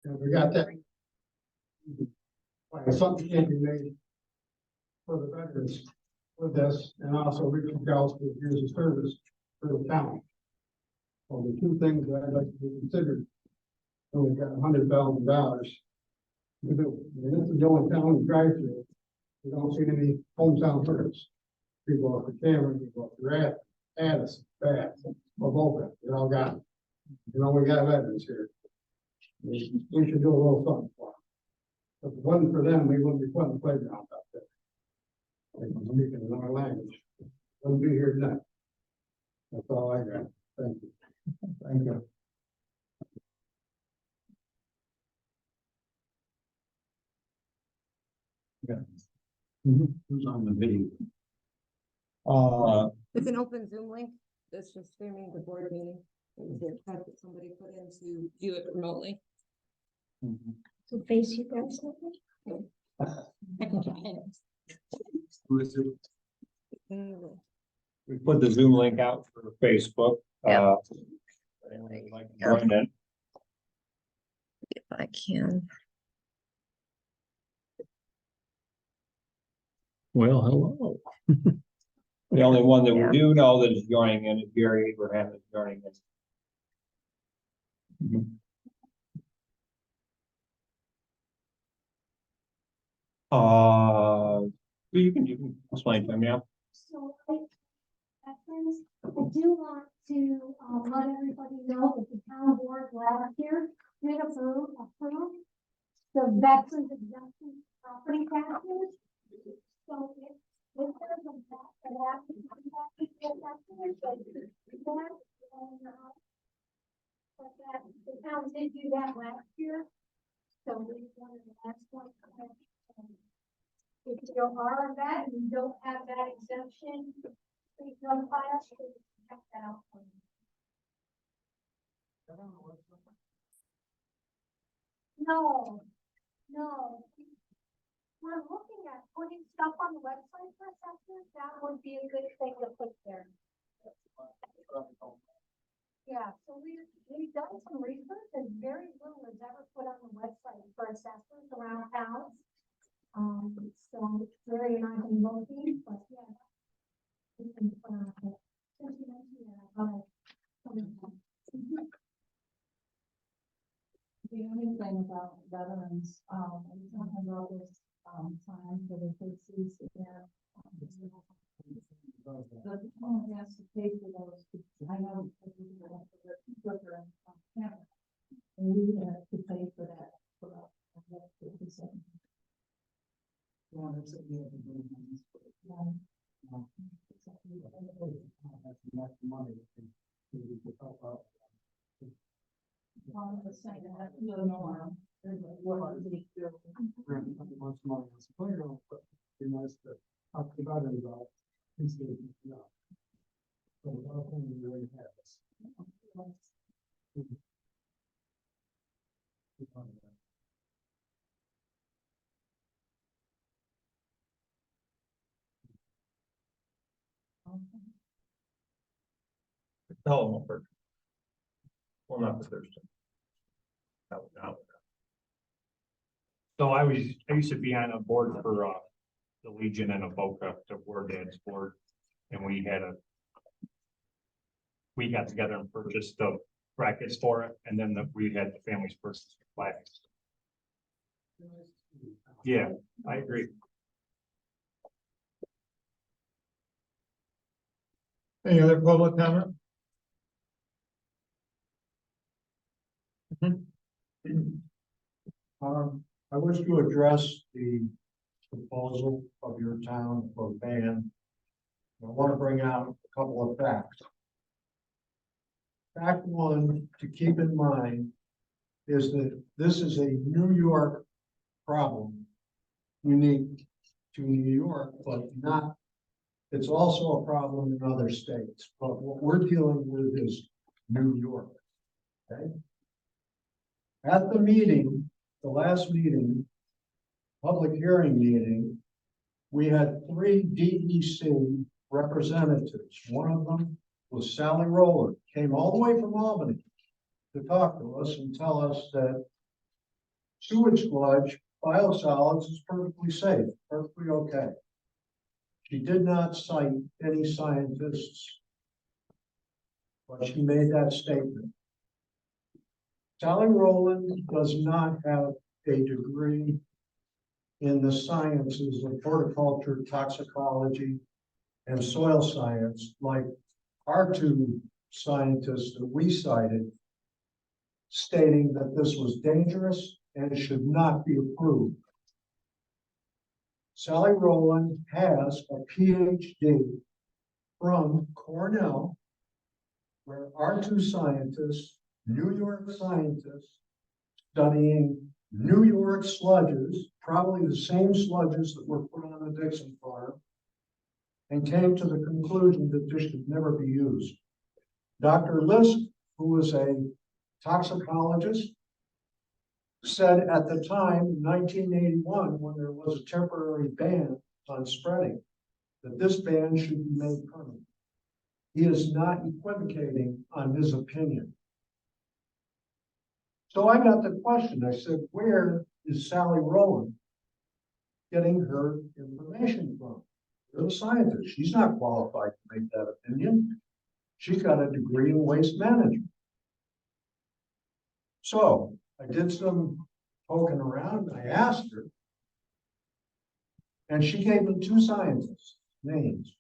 And we got that. Like something can be made for the veterans with this, and also Richard Gauss for years of service for the town. So the two things that I'd like to be considered, only got $100,000 to do. And this is the only town we drive through. We don't see any hometown heroes. People off the Cameron, people off the Rat, Addison, Bath, Boca, they all got it. You know, we got veterans here. We should do a little something for them. If it wasn't for them, we wouldn't be putting the playground out there. Like, I'm speaking another language. Wouldn't be here tonight. That's all I got. Thank you. Thank you. Who's on the video? It's an open Zoom link. That's just streaming the board meeting. It was a request that somebody put in to view it remotely. So face you guys. I can try it. Who is it? We put the Zoom link out for Facebook. Yep. Anyone would like to join in? If I can. Well, hello. The only one that Yeah. we do know that is joining in is Gary Abraham is joining in. You can explain to him, yeah. So I do want to let everybody know that the town board last year did approve the veterans exemption property taxes. So if there's a back to that, but that the town did do that last year. So we wanted to ask one. If you are a vet and you don't have that exemption, please notify us, we can check that out for you. No. We're looking at putting stuff on the website for assessments, that would be a good thing to put there. Yeah, so we've done some research and very little is ever put on the website for assessments around towns. So it's very not involving, but yeah. We can put on it. Since you mentioned that, I'll The only thing about veterans, I'm talking about this, time for the cases there. The town has to pay for those, I know. And we have to pay for that, for us. No, for. Well, not for Thursday. No. So I used to be on a board for the Legion and a Boca, the War Dad's board, and we got together and purchased the brackets for it, and then we had the families purchase flags. Yeah, I agree. Any other public comment? I wish to address the proposal of your town for ban. I want to bring out a couple of facts. Fact one to keep in mind is that this is a New York problem, unique to New York, but not, it's also a problem in other states. But what we're dealing with is New York. Okay. At the meeting, the last meeting, public hearing meeting, we had 3 DEC representatives. One of them was Sally Rowland, came all the way from Albany to talk to us and tell us that sewage sludge, biosolids is perfectly safe, perfectly okay. She did not cite any scientists, but she made that statement. Sally Rowland does not have a degree in the sciences of horticulture, toxicology, and soil science, like our two scientists that we cited, stating that this was dangerous and should not be approved. Sally Rowland has a PhD from Cornell, where our two scientists, New York scientists, studying New York sludges, probably the same sludges that were put on the Dixon farm, and came to the conclusion that this should never be used. Dr. Lisk, who was a toxicologist, said at the time, in 1981, when there was a temporary ban on spreading, that this ban should be made permanent. He is not equivocating on his opinion. So I got the question. I said, where is Sally Rowland getting her information from? You're a scientist. She's not qualified to make that opinion. She's got a degree in waste management. So I did some poking around. I asked her, and she gave me two scientists' names.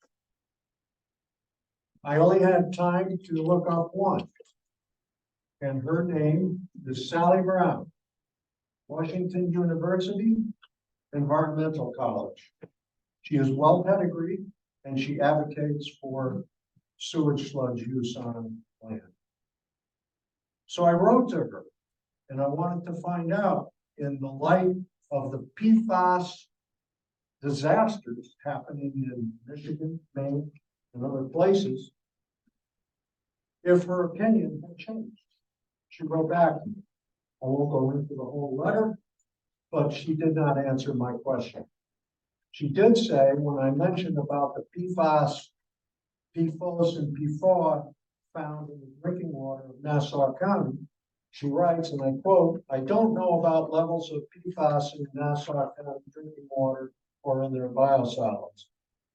I only had time to look up one, and her name is Sally Brown, Washington University Environmental College. She is well pedigreed, and she advocates for sewage sludge use on land. So I wrote to her, and I wanted to find out, in the light of the PFAS disasters happening in Michigan, Maine, and other places, if her opinion had changed. She wrote back to me. I won't go into the whole letter, but she did not answer my question. She did say, when I mentioned about the PFAS, PFOS, and PFOA found in the drinking water of Nassau County, she writes, and I quote, "I don't know about levels of PFAS in Nassau County drinking water or in their biosolids.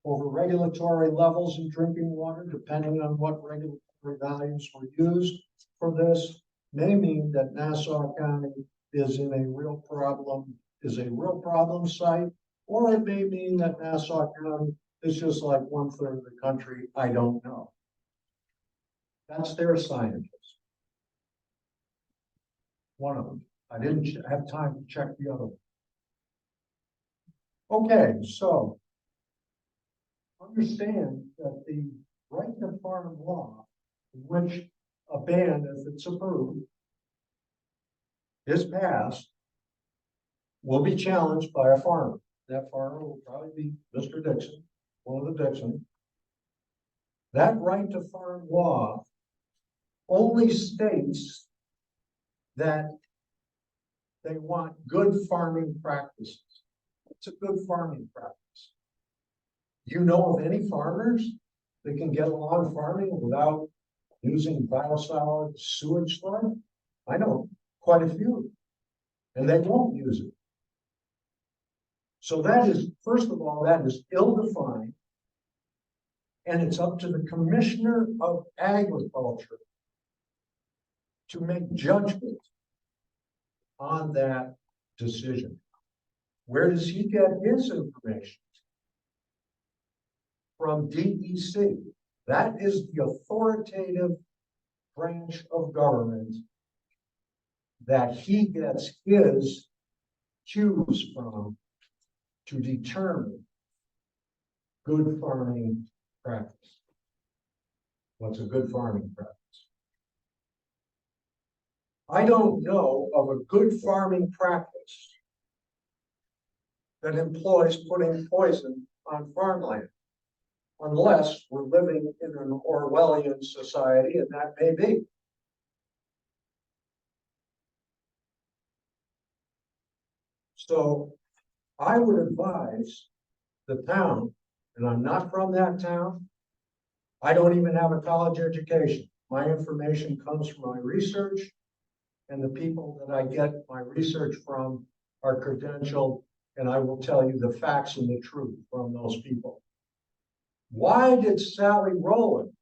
Over regulatory levels in drinking water, depending on what regulatory values were used for this, may mean that Nassau County is a real problem site, or it may mean that Nassau County is just like 1/3 of the country. I don't know." That's their scientist. One of them. I didn't have time to check the other one. Okay, so understand that the right to farm law, in which a ban, if it's approved, is passed, will be challenged by a farmer. That farmer will probably be Mr. Dixon, one of the Dixon. That right to farm law only states that they want good farming practices. It's a good farming practice. Do you know of any farmers that can get along farming without using biosolid sewage sludge? I know quite a few, and they won't use it. So that is, first of all, that is ill-defined, and it's up to the Commissioner of Agriculture to make judgment on that decision. Where does he get his information? From DEC. That is the authoritative branch of government that he gets his cues from to determine good farming practice. What's a good farming practice? I don't know of a good farming practice that employs putting poison on farmland, unless we're living in an Orwellian society, and that may be. So I would advise the town, and I'm not from that town. I don't even have a college education. My information comes from my research and the people that I get my research from are credentialed, and I will tell you the facts and the truth from those people. Why did Sally Rowland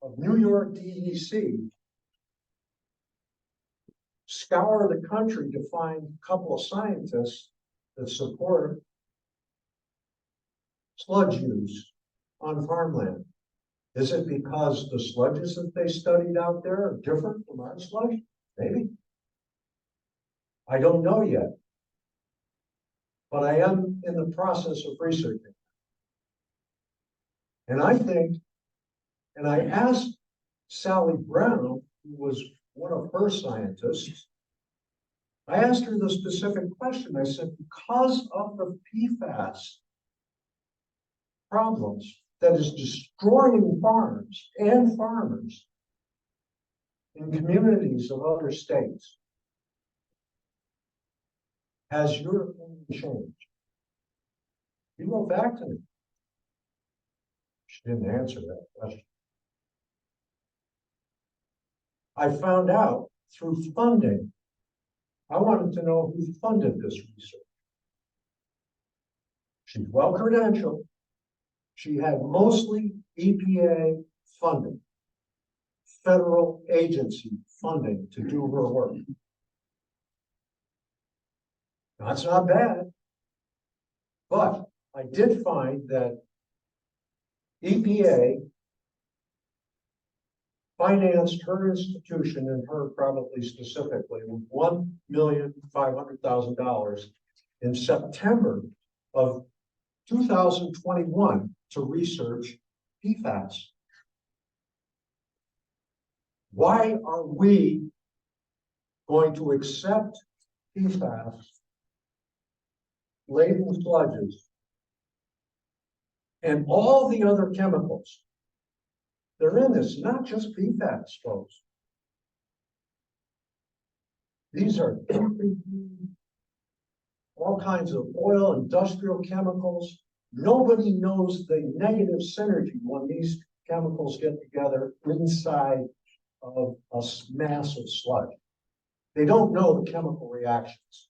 of New York DEC scour the country to find a couple of scientists that support sludge use on farmland? Is it because the sludges that they studied out there are different from our sludge? Maybe. I don't know yet. But I am in the process of researching. And I think, and I asked Sally Brown, who was one of her scientists, I asked her the specific question. I said, because of the PFAS problems that is destroying farms and farmers in communities of other states, has your opinion changed? He wrote back to me. She didn't answer that question. I found out through funding. I wanted to know who funded this research. She's well credentialed. She had mostly EPA funding, federal agency funding to do her work. That's not bad, but I did find that EPA financed her institution and her probably specifically with $1,500,000 in September of 2021 to research PFAS. Why are we going to accept PFAS laden sludges and all the other chemicals? They're in this, not just PFAS, folks. These are all kinds of oil, industrial chemicals. Nobody knows the negative synergy when these chemicals get together inside of a mass of sludge. They don't know the chemical reactions.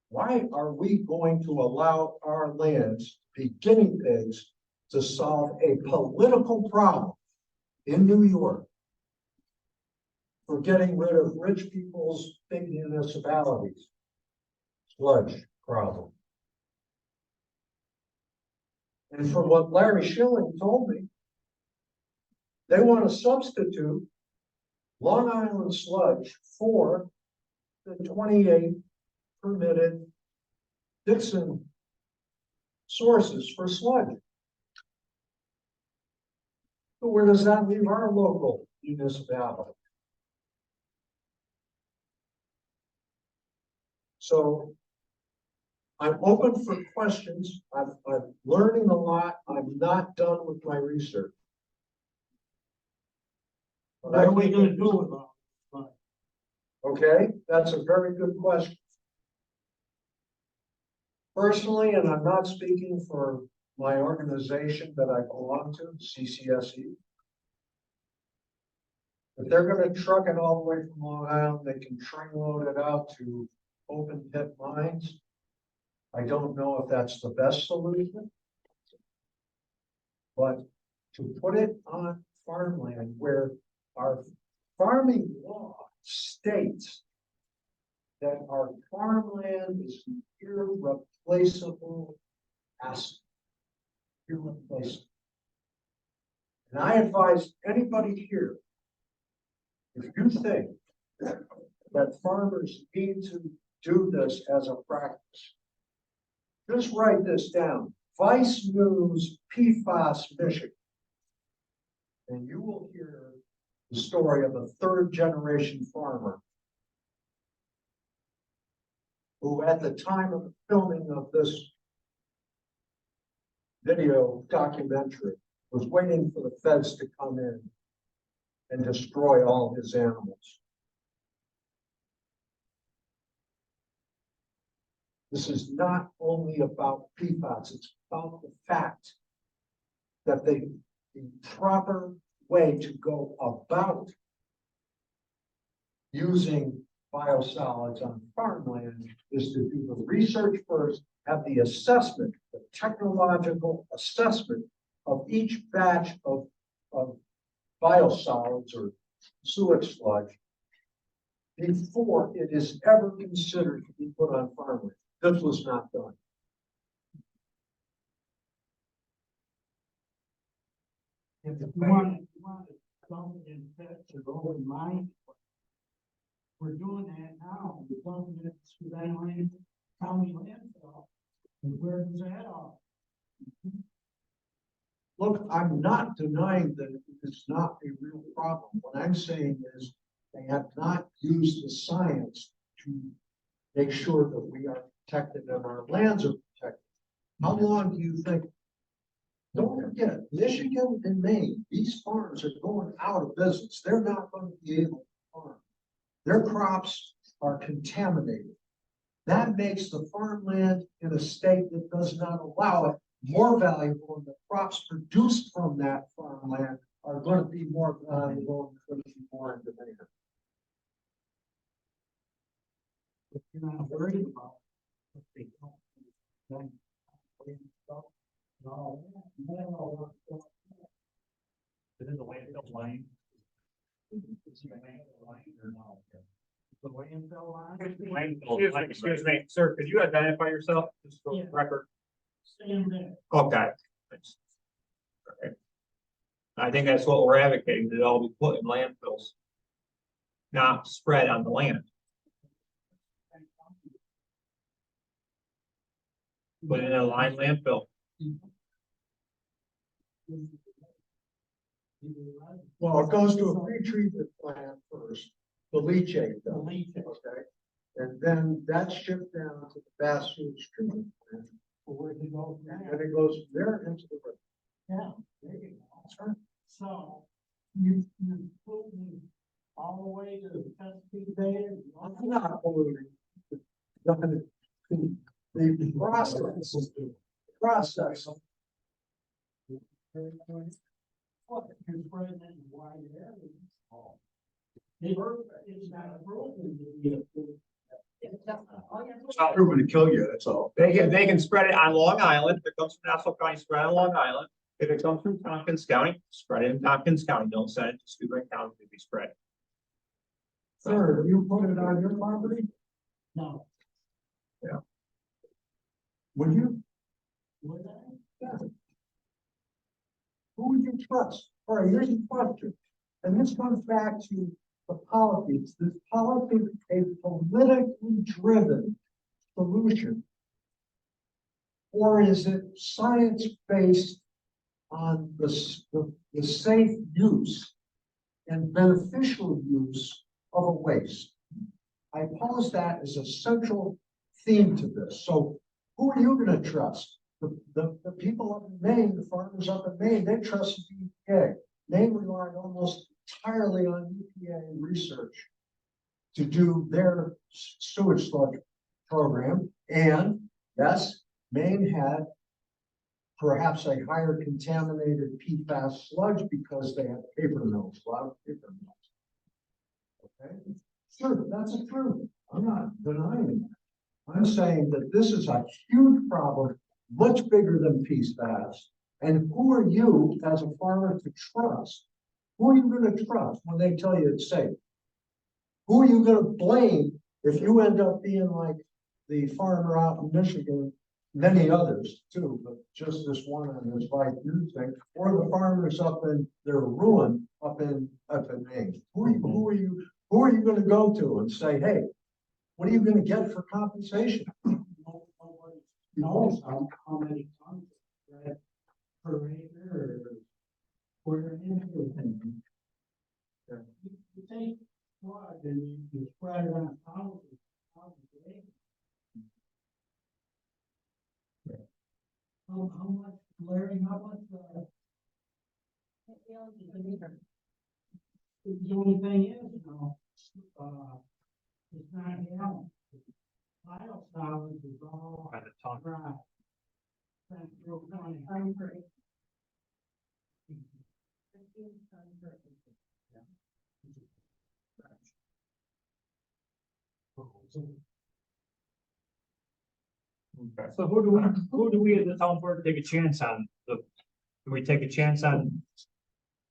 Why are we going to allow our lands to be guinea pigs to solve a political problem in New York for getting rid of rich people's big municipalities? Sludge problem. And from what Larry Schilling told me, they want to substitute Long Island sludge for the 28 permitted Dixon sources for sludge. But where does that leave our local municipality? So I'm open for questions. I'm learning a lot. I'm not done with my research. What are we gonna do with them? Okay, that's a very good question. Personally, and I'm not speaking for my organization that I belong to, CCSE. If they're gonna truck it all the way from Long Island, they can train load it out to open pit mines. I don't know if that's the best solution. But to put it on farmland where our farming law states that our farmland is an irreplaceable asset. Irreplaceable. And I advise anybody here, if you think that farmers need to do this as a practice, just write this down. Vice News PFAS Michigan. And you will hear the story of a third-generation farmer who, at the time of the filming of this video documentary, was waiting for the feds to come in and destroy all his animals. This is not only about PFAS, it's about the fact that the proper way to go about using biosolids on farmland is to do the research first, have the assessment, the technological assessment of each batch of biosolids or sewage sludge before it is ever considered to be put on farmland. This was not done. If you want something in that to go in mind. We're doing that now, we're dumping it to that land, county landfill. And where does that all? Look, I'm not denying that it's not a real problem. What I'm saying is they have not used the science to make sure that we are protected and our lands are protected. How long do you think? Don't forget, Michigan and Maine, these farms are going out of business. They're not going to be able to farm. Their crops are contaminated. That makes the farmland in a state that does not allow it more valuable, and the crops produced from that farmland are going to be more valuable and going to be more in demand. If you're not worried about what they don't, then stuff and all that, and then all that. Is it the landfill line? Is it the landfill line or no? The landfill line. Excuse me, sir, could you identify yourself, just for the Yeah. record? Stand there. Okay. Thanks. Okay. I think that's what we're advocating, that it all be put in landfills. Not spread on the land, put it in a lined landfill. Well, it goes to a pre-treatment plant first, the leachate does, Delete it. okay? And then that's shipped down to the fast sewage treatment plant, Where they go and now. then it goes from there into the river. Yeah, there you go. That's right. So, you polluting all the way to the Chesapeake Bay. I'm not polluting. The process. What, you're spreading it in wide areas. They were, it's not approved. not proven to kill you, that's all. They can spread it on Long Island, if it comes from Nassau County, spread it on Long Island. If it comes from Tompkins County, spread it in Tompkins County, don't send it to Stuart County to be spread. Sir, you put it on your property, No. would you? Would I? Yeah. Who would you trust? All right, here's the question. And this comes back to the politics. This politics, a politically driven solution? Or is it science-based on the safe use and beneficial use of a waste? I pose that as a central theme to this. So who are you going to trust? The people up in Maine, the farmers up in Maine, they trust the EPA. They relied almost entirely on EPA research to do their sewage sludge program. And yes, Maine had perhaps a higher contaminated PFAS sludge because they had paper mills, a lot of paper mills. Okay, sure, that's the truth. I'm not denying that. I'm saying that this is a huge problem, much bigger than PFAS. And who are you as a farmer to trust? Who are you going to trust when they tell you it's safe? Who are you going to blame if you end up being like the farmer out in Michigan, many others too, but just this one on this life news thing, or the farmers up in their ruin up in Maine? Who are you going to go to and say, hey, what are you going to get for compensation? Nobody knows how many tons of per acre or square inch or thing. You take sludge and you spread it on thousands of acres. How much, Larry, how much, the only thing is, it's not gallons. Biosolids is all By the ton. dry. That's real funny. Okay. So who do we as the town board take a chance on? Do we take a chance on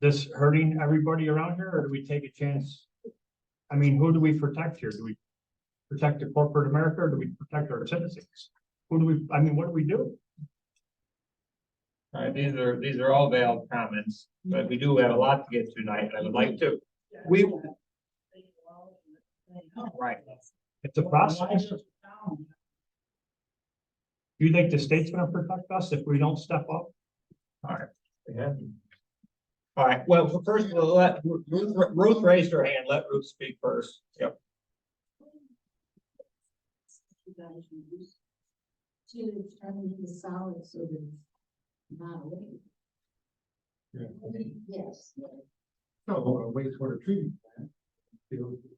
this hurting everybody around here, or do we take a chance? I mean, who do we protect here? Do we protect the corporate America, or do we protect our citizens? Who do we, I mean, what do we do? All right, these are all valid comments, but we do have a lot to get to tonight, and I would like to. We. Right. It's a process. Do you think the state's gonna protect us if we don't step up? All right. Yeah. All right, well, first, we'll let Ruth raised her hand. Let Ruth speak first. Yep. To turn the solid so that it's not a liquid. Yes. No, a wastewater treatment plant,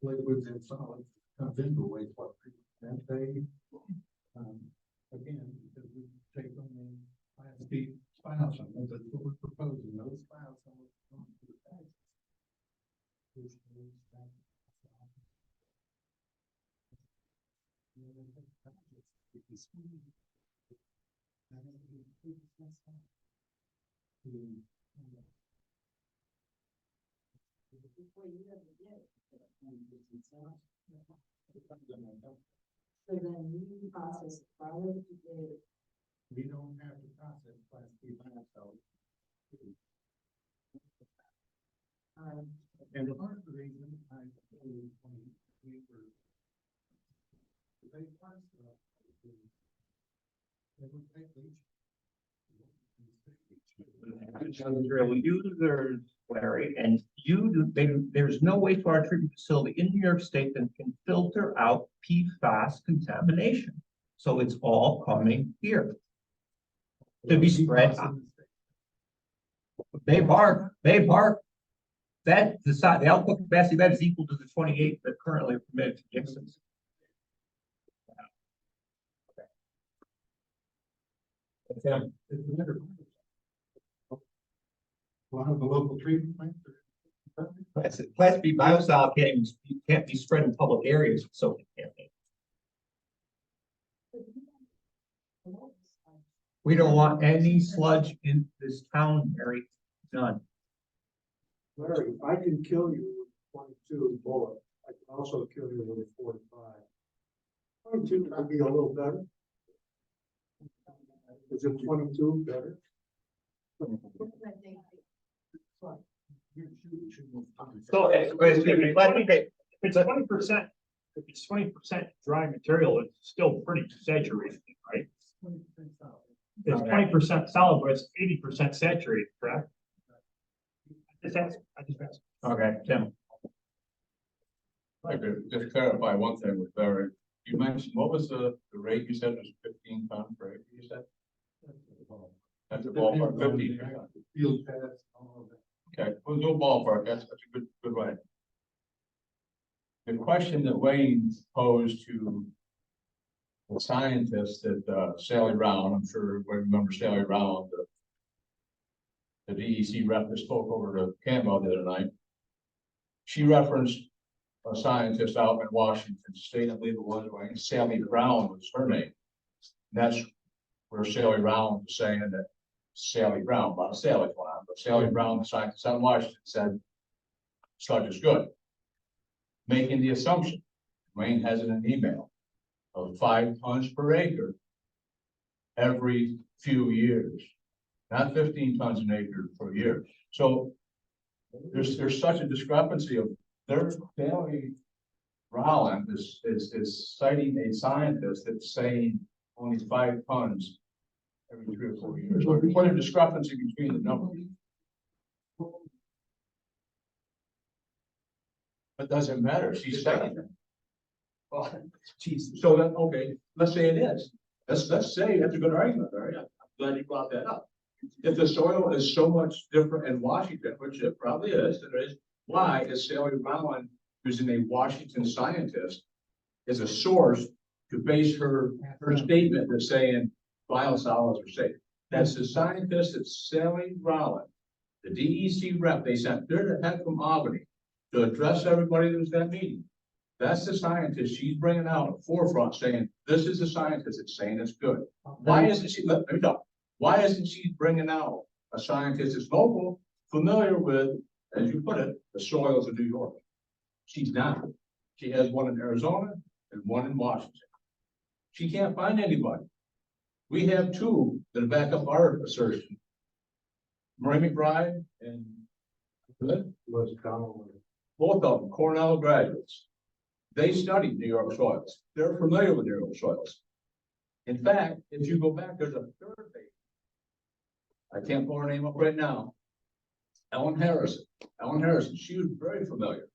liquids and solids comes into a wastewater treatment plant, they, again, because we take them in Class B spiles, that's what we're proposing, those spiles are going to the tank. So then you process prior to the. We don't have to process Class B biosolids. And part of the reason I told when we were. They parts of they would take each. Real users, Larry, and there's no wastewater treatment facility in New York State that can filter out PFAS contamination. So it's all coming here to be spread out. They bark. That the output capacity of that is equal to the 28 that currently are permitted to Dixon's. Okay. One of the local treatment plants. Class B biosol can't be spread in public areas, so it can't be. We don't want any sludge in this town, Mary, none. Larry, I can kill you with 22 bullet. I can also kill you with a 45. 22 would be a little better. Is it 22 better? So, If it's 20%, if it's 20% dry material, it's still pretty saturated, right? It's 20% solid, but it's 80% saturated, correct? I just asked. Okay, Tim. I could just clarify one thing with Barry. You mentioned, what was the rate you said was 15 pounds per acre, you said? That's a ballpark, 15. Field pads, all of that. Okay, well, no ballpark, that's a good way. The question that Wayne posed to the scientist at Sally Brown, I'm sure everybody remembers Sally Brown, the DEC rep that spoke over to Campbell the other night. She referenced a scientist out in Washington State, I believe it was, Wayne, Sally Brown was her name. And that's where Sally Brown was saying that Sally Brown, not Sally Brown, but Sally Brown, the scientist out in Washington, said sludge is good. Making the assumption, Wayne has it in an email, of 5 tons per acre every few years, not 15 tons an acre per year. So there's such a discrepancy of their Sally Rowland is citing a scientist that's saying only 5 tons every 3 or 4 years. So what a discrepancy between the numbers. But doesn't matter, she's saying it. Well, geez, so then, okay, let's say it is. Let's say that's a good argument, all right? I'm glad you brought that up. If the soil is so much different in Washington, which it probably is, there is, why is Sally Brown using a Washington scientist as a source to base her statement that's saying biosolids are safe? That's the scientist at Sally Brown, the DEC rep they sent. They're the head from Albany to address everybody that was at that meeting. That's the scientist she's bringing out forefront saying, this is the scientist that's saying it's good. Why isn't she, let me know, why isn't she bringing out a scientist that's local, familiar with, as you put it, the soils of New York? She's not. She has one in Arizona and one in Washington. She can't find anybody. We have two that back up our assertion. Murray McBride and both of them, Cornell graduates. They studied New York soils. They're familiar with New York soils. In fact, if you go back, there's a third page. I can't pull her name up right now. Ellen Harrison. Ellen Harrison, she was very familiar.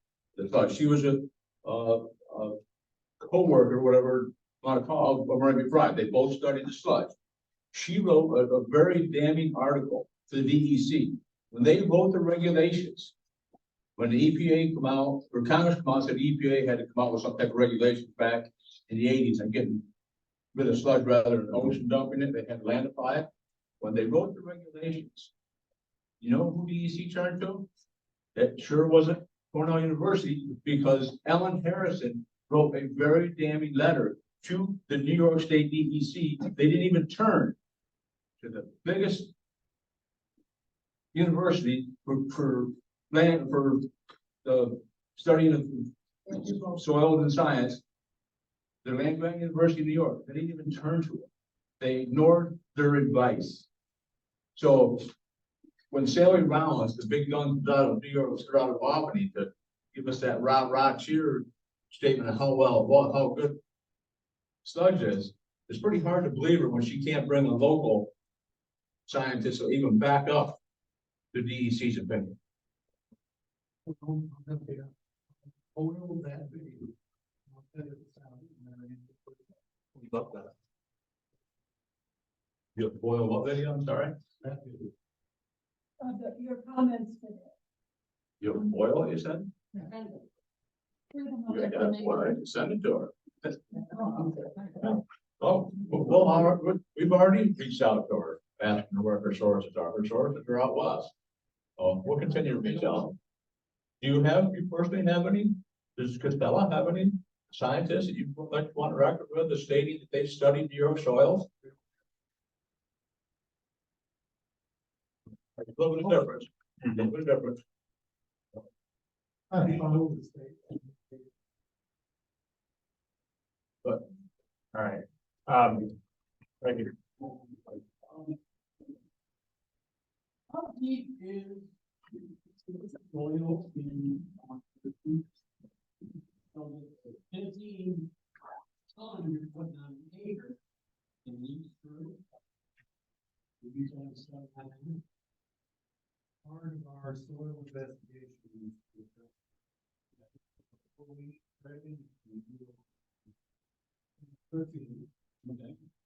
She was a co-worker, whatever you want to call it, of Murray McBride. They both studied the sludge. She wrote a very damning article for the DEC. When they wrote the regulations, when the EPA come out, or Congress come out, and said the EPA had to come out with some type of regulations back in the 80s and getting rid of sludge rather than ocean dumping it, they had to landify it. When they wrote the regulations, you know who DEC charged to? It sure wasn't Cornell University, because Ellen Harrison wrote a very damning letter to the New York State DEC. They didn't even turn to the biggest university for the studying of soils and science, the Land Grant University of New York. They didn't even turn to it. They ignored their advice. So when Sally Rollins, the big guns out of New York, out of Albany, to give us that rah cheer statement of how good sludge is, it's pretty hard to believe her when she can't bring a local scientist or even back up the DEC's opinion. Love that. You have boil what video? I'm sorry. Your comments today. You have boil, you said? Freedom of Yeah, information. well, I can send it to her. Oh, well, we've already reached out to her, asking her where her sources are. Her sources are out west. Oh, we'll continue to reach out. Do you personally have any? Does Costello have any scientists that you want to record with, the stating that they studied New York soils? A little bit of difference. A little bit of difference. All right, right here. How deep is soil in the 15 ton you're putting on an acre in each group? These are the stuff I do. Part of our soil investigation is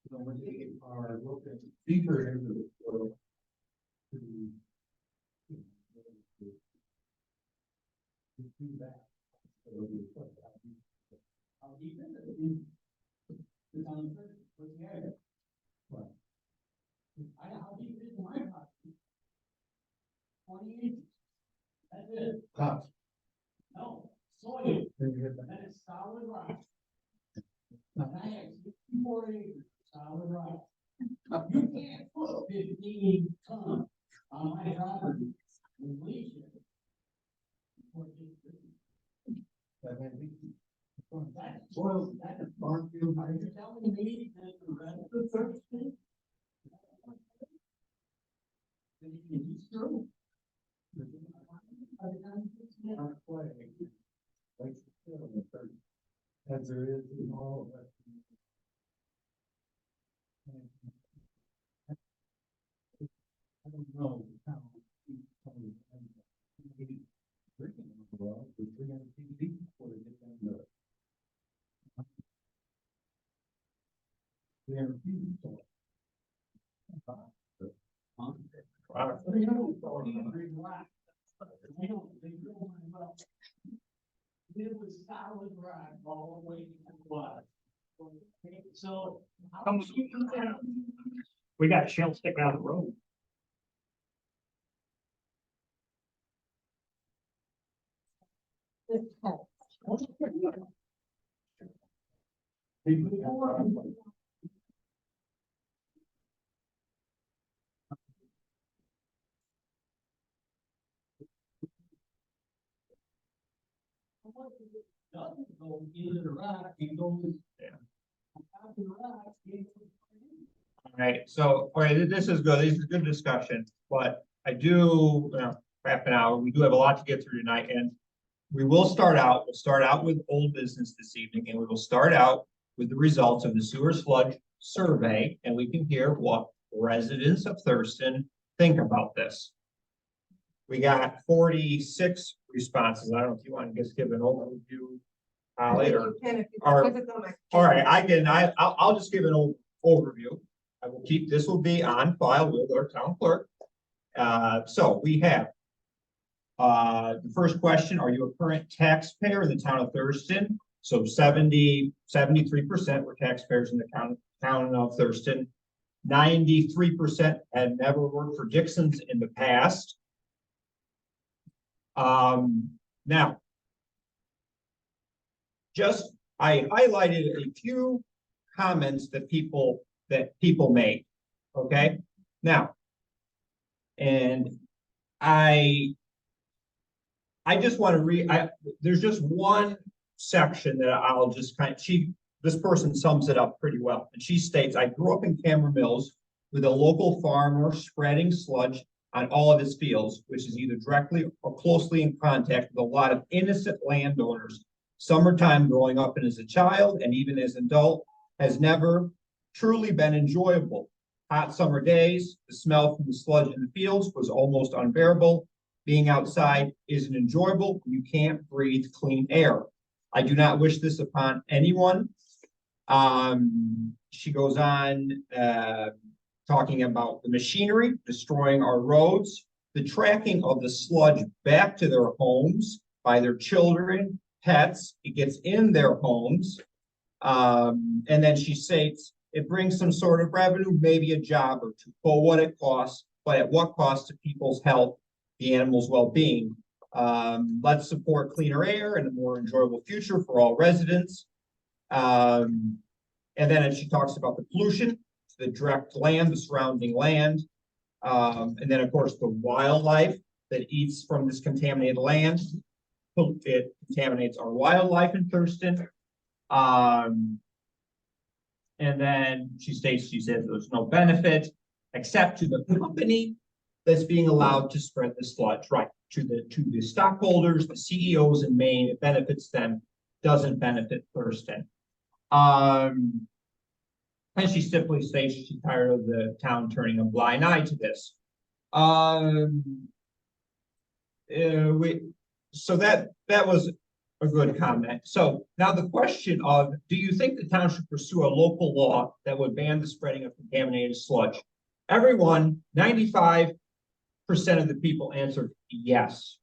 so we are looking deeper into the soil to do that. How deep is it? It's on what's the area? What? How deep is my property? 20 inches. That's it. Top. No, soil. That is solid rock. And I have 64 acres of solid rock. You can't put 15 tons on my property and leach it. That's soil, that is farm field. Are you telling me that the rest of the third thing? It's true. As there is in all of us. I don't know how. Well, the 300 feet deep before they get down to it. 300 feet. It was solid rock all the way to the water. So. We got shell sticking out of the road. Alright, so, alright, this is good, this is good discussion, but I do, half an hour, we do have a lot to get through tonight, and we'll start out with old business this evening, and we will start out with the results of the sewer sludge survey, and we can hear what residents of Thurston think about this. We got 46 responses. I don't know if you want to just give an overview, Holly, or, all right, I'll just give an overview. I will keep, this will be on file with our town clerk. So we have the first question, are you a current taxpayer in the town of Thurston? So 73% were taxpayers in the town of Thurston. 93% had never worked for Dixon's in the past. Now, just I highlighted a few comments that people made. Okay, now, and I just want to read. There's just one section that I'll just this person sums it up pretty well, and she states, "I grew up in Cameron Mills with a local farmer spreading sludge on all of his fields, which is either directly or closely in contact with a lot of innocent landowners. Summertime growing up and as a child and even as an adult has never truly been enjoyable. Hot summer days, the smell from the sludge in the fields was almost unbearable. Being outside isn't enjoyable. You can't breathe clean air. I do not wish this upon anyone." She goes on, talking about the machinery destroying our roads, the tracking of the sludge back to their homes by their children, pets, it gets in their homes. And then she states, it brings some sort of revenue, maybe a job or two, for what it costs, but at what cost to people's health, the animals' well-being. Let's support cleaner air and a more enjoyable future for all residents. And then she talks about the pollution, the direct land, the surrounding land. And then, of course, the wildlife that eats from this contaminated land. It contaminates our wildlife in Thurston. And then she says there's no benefit except to the company that's being allowed to spread the sludge, right? To the stockholders, the CEOs in Maine, it benefits them, doesn't benefit Thurston. And she simply states she's tired of the town turning a blind eye to this. So that was a good comment. So now the question of, do you think the town should pursue a local law that would ban the spreading of contaminated sludge? Everyone, 95% of the people answered yes.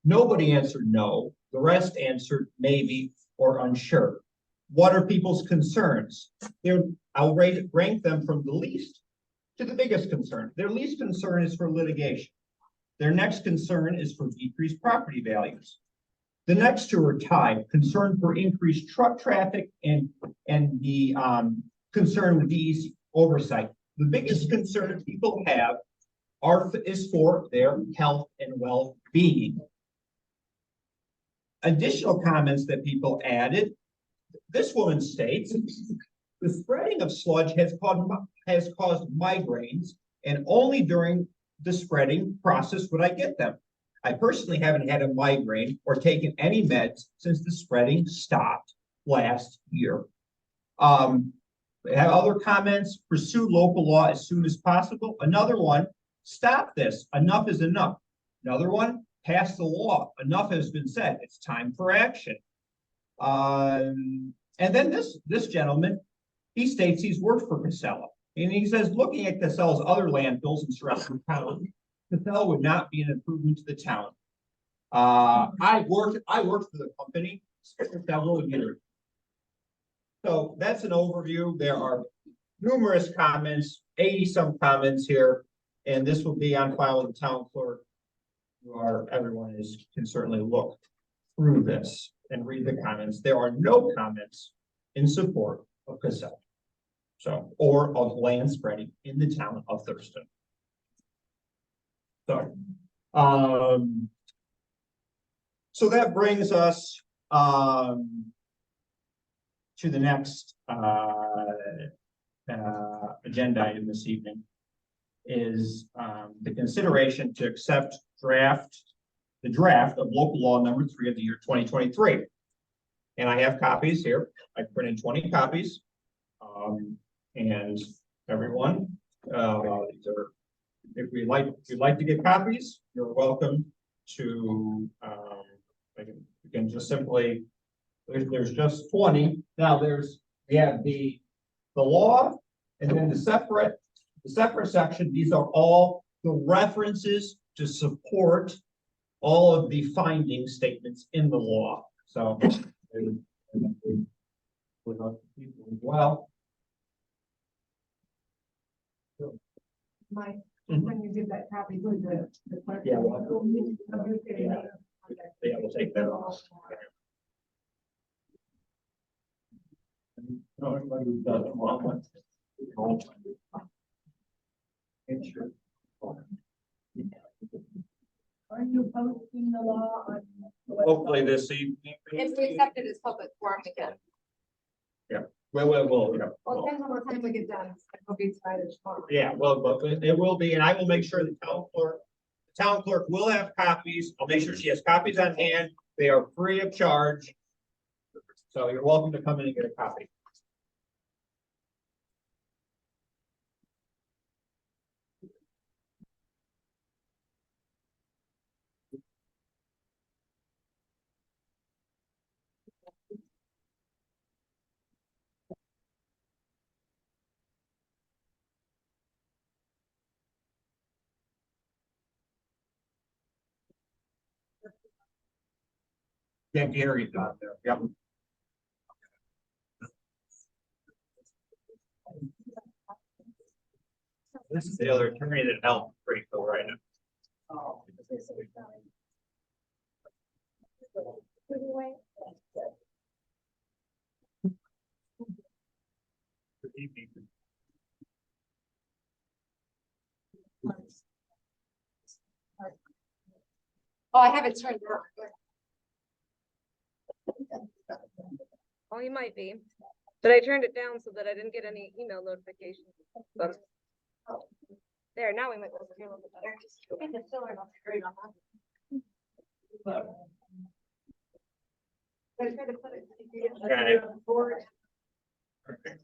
Nobody answered no. The rest answered maybe or unsure. What are people's concerns? I'll rank them from the least to the biggest concern. Their least concern is for litigation. Their next concern is for decreased property values. The next two are tied, concern for increased truck traffic and the concern with DEC oversight. The biggest concern people have is for their health and well-being. Additional comments that people added, this woman states, the spreading of sludge has caused migraines, and only during the spreading process would I get them. I personally haven't had a migraine or taken any meds since the spreading stopped last year. Have other comments, pursue local law as soon as possible. Another one, stop this, enough is enough. Another one, pass the law, enough has been said, it's time for action. And then this gentleman, he states he's worked for Casella. And he says, looking at Casella's other landfills in surrounding town, Casella would not be an improvement to the town. I worked for the company for several years. So that's an overview. There are numerous comments, 80-some comments here, and this will be on file with the town clerk. Everyone can certainly look through this and read the comments. There are no comments in support of Casella. So, or of land spreading in the town of Thurston. So, so that brings us, to the next, agenda item this evening. Is, the consideration to accept the draft of local law number 3 of the year 2023. And I have copies here. I printed 20 copies. And everyone, these are, if you'd like to get copies, you're welcome to, you can just simply, there's just 20. Now we have the law and then the separate section. These are all the references to support all of the finding statements in the law. So, well. Mike, Mhm. when you give that copy, would the clerk? Yeah, well, Yeah, we'll take that off. No, everybody doesn't want one. Are you posting the law on? Hopefully this evening. If we accept it as public forum again. Well, yeah. Well, it depends on what time we get done. It'll be tonight or tomorrow. Yeah, well, but it will be, and I will make sure the town clerk will have copies. I'll make sure she has copies on hand. They are free of charge. So you're welcome to come in and get a copy. Yeah, Gary's not there. Yep. This is the other attorney that helped pretty cool right now. Good evening. Oh, I have it turned on. Oh, you might be, but I turned it down so that I didn't get any email notifications. But there, now we might be able to hear a little bit better. I think it's still not great on that. But I tried to put it. Okay.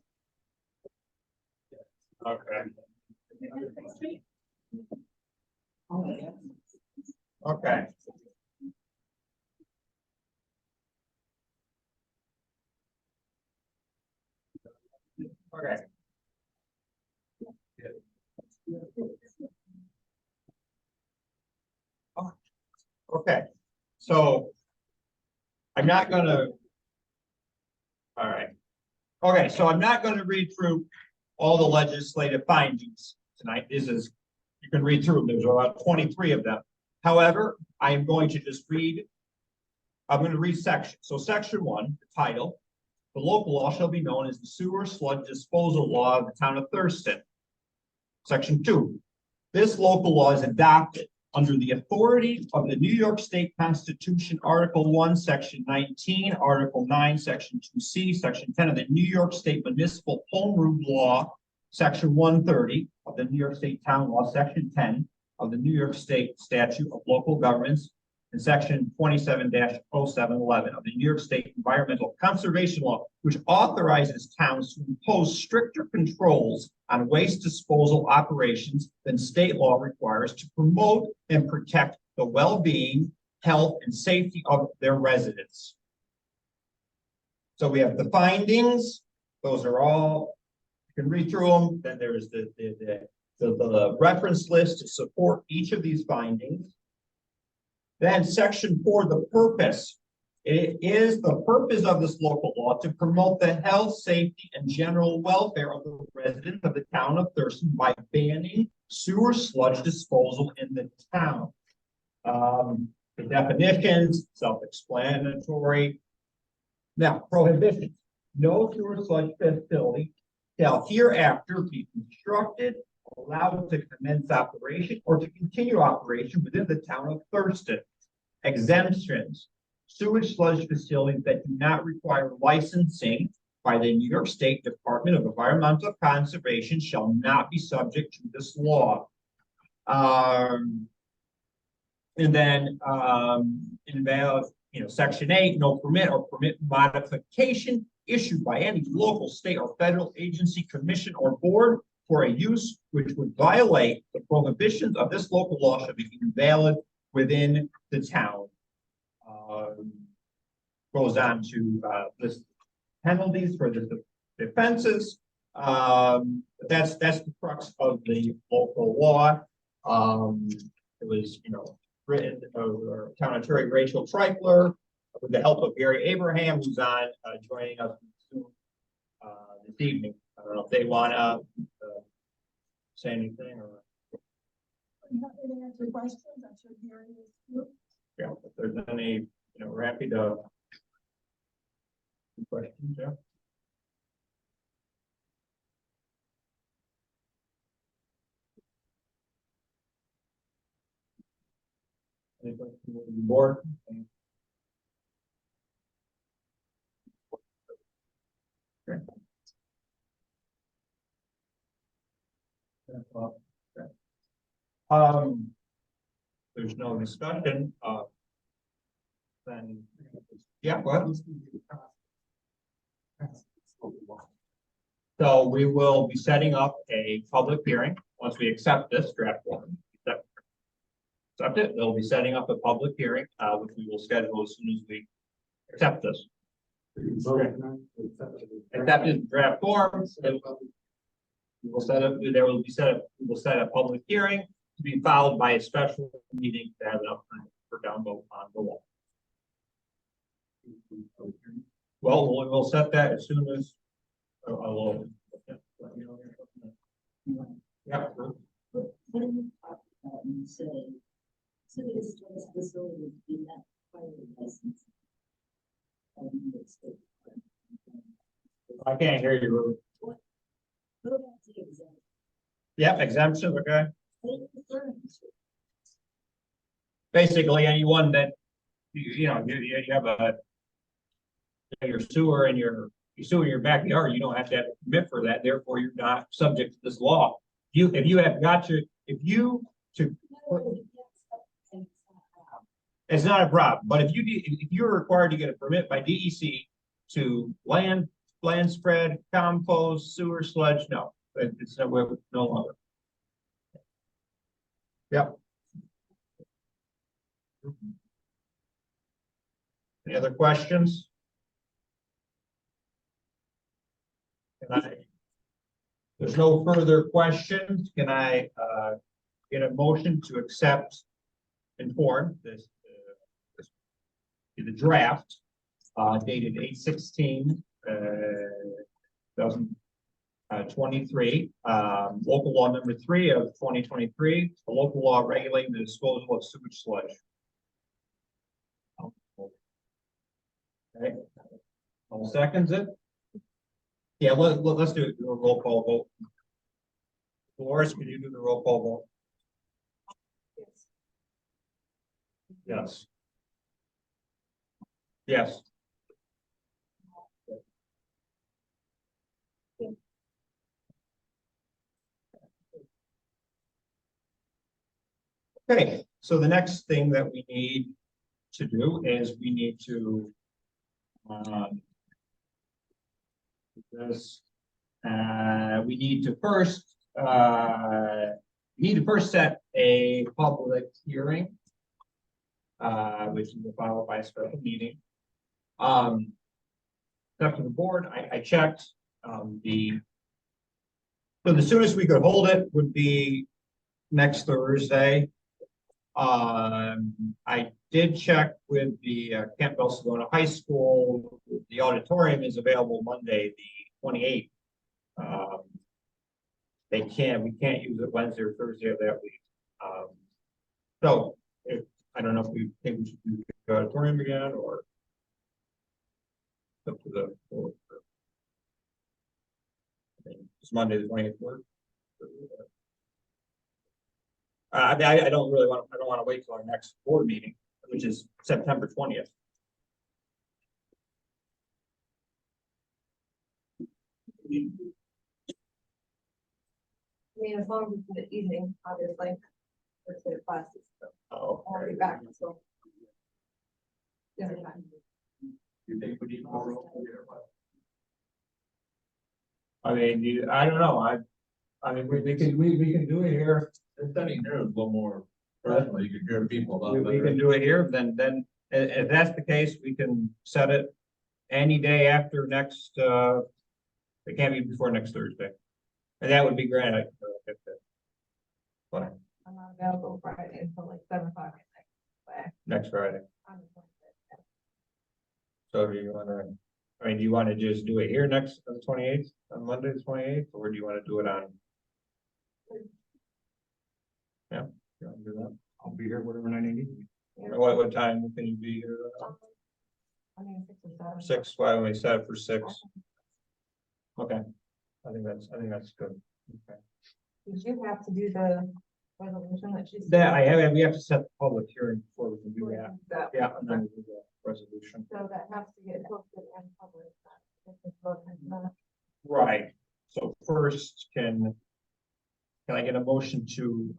Okay. Okay. Okay, so I'm not gonna. All right. Okay, so I'm not gonna read through all the legislative findings tonight. You can read through them. There's about 23 of them. However, I am going to just read. I'm going to read section. So section 1, the title. The local law shall be known as the sewer sludge disposal law of the town of Thurston. Section 2. This local law is adopted under the authority of the New York State Constitution, Article 1, Section 19, Article 9, Section 2C, Section 10 of the New York State Municipal Home Rule Law, Section 130 of the New York State Town Law, Section 10 of the New York State Statute of Local Governments, and Section 27-0711 of the New York State Environmental Conservation Law, which authorizes towns to impose stricter controls on waste disposal operations than state law requires to promote and protect the well-being, health, and safety of their residents. So we have the findings. Those are all, you can read through them. Then there's the reference list to support each of these findings. Then section 4, the purpose. It is the purpose of this local law to promote the health, safety, and general welfare of the residents of the town of Thurston by banning sewer sludge disposal in the town. The definitions, self-explanatory. Now, prohibitions. no sewer sludge facility shall hereafter be constructed, allowed to commence operation, or to continue operation within the town of Thurston. Exemptions, sewage sludge facilities that do not require licensing by the New York State Department of Environmental Conservation shall not be subject to this law. And then, invalid, section 8, no permit or permit modification issued by any local, state, or federal agency, commission, or board for a use which would violate the prohibitions of this local law shall be invalid within the town. Goes on to list penalties for the offenses. That's the crux of the local law. It was, written over town attorney Rachel Trifler with the help of Gary Abraham, who's on joining us soon, this evening. I don't know if they want to say anything or. I'm happy to answer questions. I'm sure Gary is too. Yeah, if there's any, we're happy to. Questions, yeah. Any questions from the board? Okay. There's no discussion, then, yeah, what? So we will be setting up a public hearing once we accept this draft one. Accept it, they'll be setting up a public hearing, which we will schedule as soon as we accept this. Accepted draft form. We will set up, we will set a public hearing to be followed by a special meeting to have enough time for download on the wall. Well, we'll set that as soon as I will. Yeah. What do you talk about and say? So this facility would be not required license. I can't hear you. What about the exemption? Yep, exemption, okay. Basically, anyone that, you have your sewer and your backyard, you don't have to have a permit for that, therefore you're not subject to this law. If it's not a problem, but if you're required to get a permit by DEC to land spread, compost, sewer sludge, no, it's no longer. Yep. Any other questions? There's no further questions. Can I get a motion to accept and form this the draft dated 8/16/2023, local law number 3 of 2023, the local law regulating the disposal of sewage sludge. Okay, all seconds it. Yeah, let's do it. Do a roll call vote. Dolores, can you do the roll call vote? Yes. Yes. Okay, so the next thing that we need to do is we need to we need to first set a public hearing, which is followed by a special meeting. Up to the board, I checked so the soonest we could hold it would be next Thursday. I did check with the Campbell Sedona High School. The auditorium is available Monday, the 28th. We can't use it Wednesday or Thursday of that week. So I don't know if we think we should do the auditorium again or up to the board. It's Monday, the 24th. I mean, I don't really want, I don't want to wait till our next board meeting, which is September 20th. I mean, as long as it's in the evening, obviously. It's their classes, so Oh. I'll be back, so. Dinner time. You think we need more room here? I mean, I don't know, I mean, we can do it here. It's sitting here is a little more personal, you can hear people. a lot We better. can do it here, then, if that's the case, we can set it any day after next, it can't be before next Thursday. And that would be great. But I'm not available Friday until like 7 o'clock at night. next Friday, But I'm just like, so do you wanna, I mean, do you wanna just do it here next, on the 28th, on Monday, the 28th, or do you wanna do it on? Yeah, you wanna do that? I'll be here whatever night I need. Or what time can you be here? I mean, 6 or 7. 6, why don't we set it for 6? Okay, I think that's good. Okay. Did you have to do the resolution that she's? That, we have to set the public hearing before we can do that. That, Yeah, and then we'll do the resolution. so that has to get posted and published. If it's voted on that. Right, so first, can I get a motion to,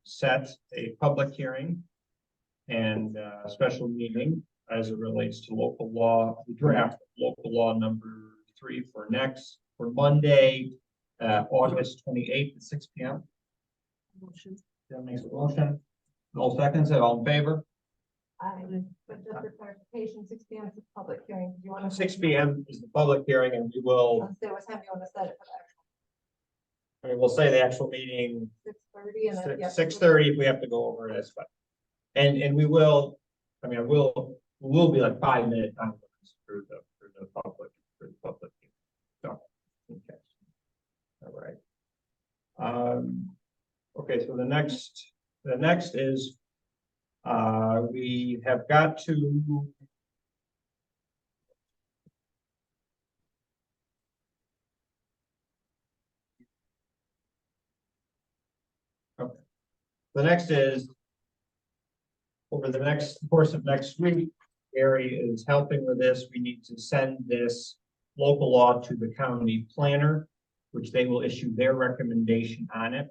set a public hearing and, special meeting as it relates to local law, the draft local law number 3 for Monday, August 28th at 6 p.m. Motion. That makes a motion. No seconds, all in favor? But just for clarification, 6 p.m. is the public hearing. Do you want to? 6 p.m. is the public hearing, and we will, Say what time you want to set it for the I mean, we'll say the actual meeting actual 6:30 and then. yeah. 6:30 if we have to go over it, that's fine. And we will, I mean, we'll be like 5-minute time for the public. So, okay. All right. Okay, so the next is, we have got to. Okay. The next is, over the next course of next week, Gary is helping with this. We need to send this local law to the county planner, which they will issue their recommendation on it.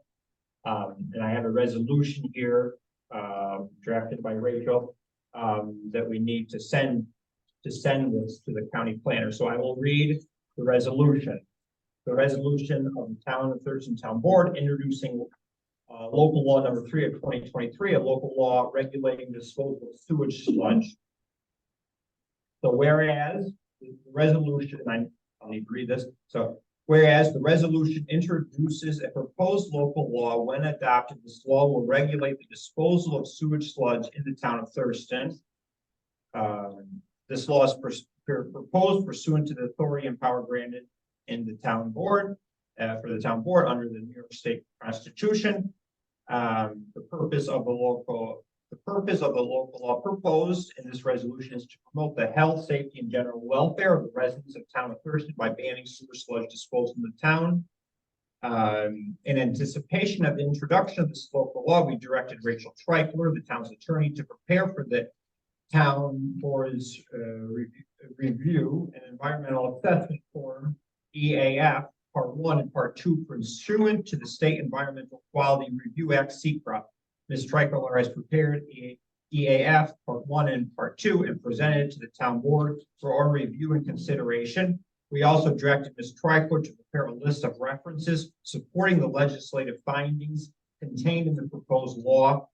And I have a resolution here, drafted by Rachel, that we need to send this to the county planner. So I will read the resolution. The resolution of the Town of Thurston Town Board introducing local law number 3 of 2023, a local law regulating disposal of sewage sludge. So whereas the resolution, I'll need to read this. So whereas the resolution introduces a proposed local law, when adopted, this law will regulate the disposal of sewage sludge in the town of Thurston. This law is proposed pursuant to the authority and power granted in the town board, for the town board under the New York State Constitution. The purpose of the local law proposed in this resolution is to promote the health, safety, and general welfare of the residents of town of Thurston by banning sewer sludge disposal in the town. In anticipation of the introduction of this local law, we directed Rachel Treichler, the town's attorney, to prepare for the town board's review an environmental assessment form, EAF, Part 1 and Part 2, pursuant to the State Environmental Quality Review Act, SECRA. Ms. Treichler has prepared EAF Part 1 and Part 2 and presented it to the town board for our review and consideration. We also directed Ms. Treichler to prepare a list of references supporting the legislative findings contained in the proposed law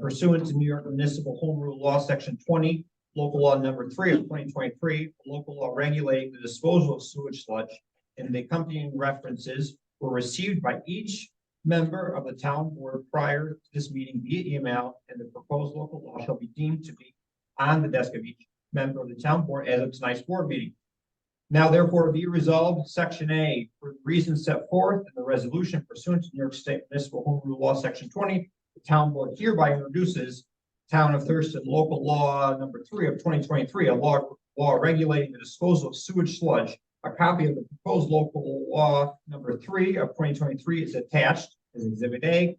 pursuant to New York Municipal Home Rule Law, Section 20, Local Law Number 3 of 2023, a local law regulating the disposal of sewage sludge, and the accompanying references were received by each member of the town board prior to this meeting via email, and the proposed local law shall be deemed to be on the desk of each member of the town board as of tonight's board meeting. Now therefore be resolved, Section A, for the reasons set forth in the resolution pursuant to New York State Municipal Home Rule Law, Section 20, the town board hereby introduces Town of Thurston Local Law Number 3 of 2023, a law regulating the disposal of sewage sludge A copy of the proposed local law number 3 of 2023 is attached as Exhibit A,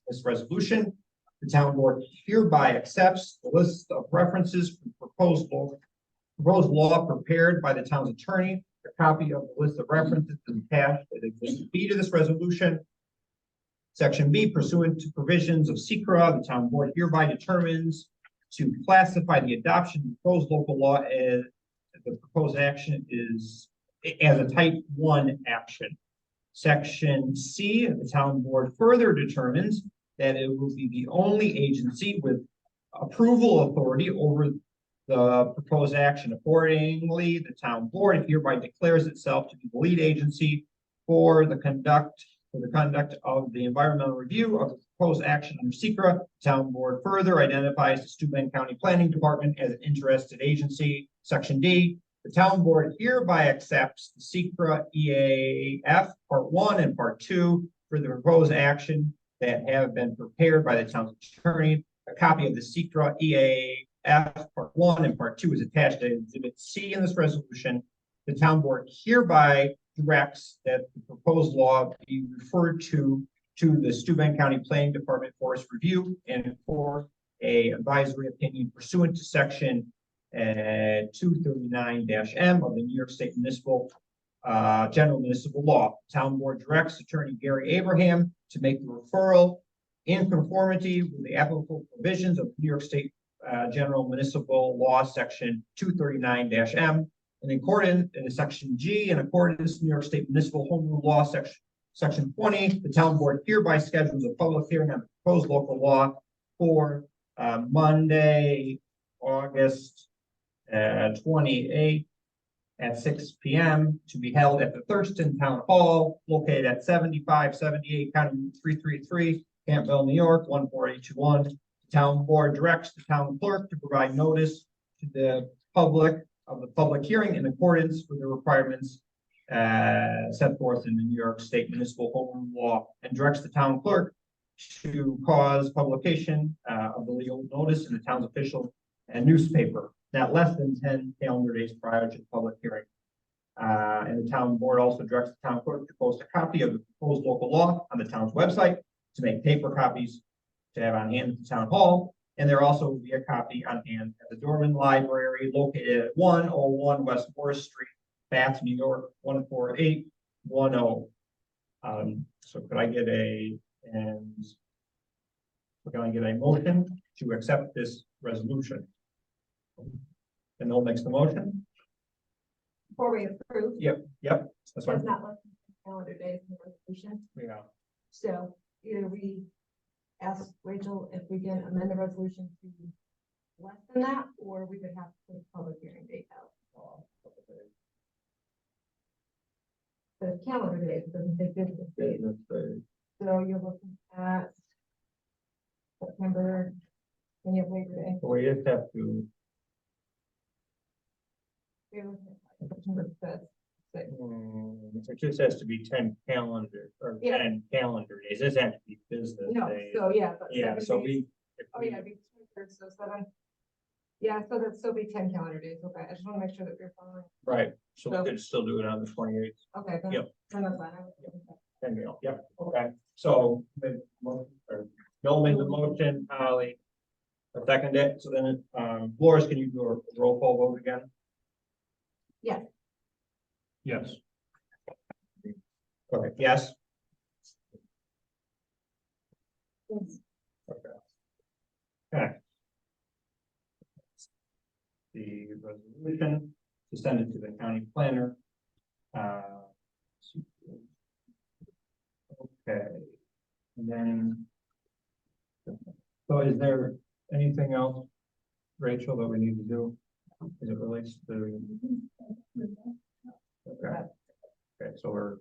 this resolution. The town board hereby accepts the list of references for proposed law prepared by the town's attorney. A copy of the list of references is attached as Exhibit B to this resolution. Section B, pursuant to provisions of SECRA, the town board hereby determines to classify the adoption of proposed local law as the proposed action is as a type 1 action. Section C, the town board further determines that it will be the only agency with approval authority over the proposed action. Accordingly, the town board hereby declares itself to be the lead agency for the conduct of the environmental review of the proposed action under SECRA. Town board further identifies the Steuben County Planning Department as an interested agency. Section D, the town board hereby accepts the SECRA EAF Part 1 and Part 2 for the proposed action that have been prepared by the town's attorney. A copy of the SECRA EAF Part 1 and Part 2 is attached to Exhibit C in this resolution. The town board hereby directs that the proposed law be referred to the Steuben County Planning Department for its review and for a advisory opinion pursuant to section 239-M of the New York State Municipal General Municipal Law. Town board directs Attorney Gary Abraham to make the referral in conformity with the applicable provisions of New York State General Municipal Law, section 239-M. In accordance, in section G, in accordance with New York State Municipal Home Rule Law, section 20, the town board hereby schedules a public hearing on the proposed local law for Monday, August 28th at 6 p.m. to be held at the Thurston Town Hall, located at 7578 County Route 333, Campbell, New York, 14821. The town board directs the town clerk to provide notice to the public of the public hearing in accordance with the requirements set forth in the New York State Municipal Home Rule Law, and directs the town clerk to cause publication of the legal notice in the town's official and newspaper, not less than 10 calendar days prior to the public hearing. And the town board also directs the town clerk to post a copy of the proposed local law on the town's website, to make paper copies to have on hand at the town hall. And there also will be a copy on hand at the Dorman Library located at 101 West Morris Street, Bath, New York, 14810. So could I get a motion to accept this resolution? And Noel makes the motion. Before we approve, Yep, that's there's fine. not less than calendar days in the resolution. Yeah. So either we ask Rachel if we can amend the resolution to less than that, or we could have the public hearing date out. The calendar date doesn't say business date, so you're looking at September, when you have Labor Day. We just have to, You're looking at September 5th. it just has to be 10 calendar or Yeah. 10 calendar days. This has to be business No, days. so yeah. but Yeah, 7 so days. if Oh, yeah, it'd be 23rd, so 7. Yeah, so that'd still be 10 calendar days. Okay, I just want to make sure that we're following. right, so we So- could still do it on the 28th. Okay. then- Yep. then that's fine. I would do that. Yep, okay, so Bill made the motion, Holly seconded it, so then, Flores, can you do a roll call vote again? Yes. Yes. Okay, yes, Yes. okay. The resolution to send it to the county planner. Okay, and then. So is there anything else, Rachel, that we need to do as it relates to? Okay. Okay, so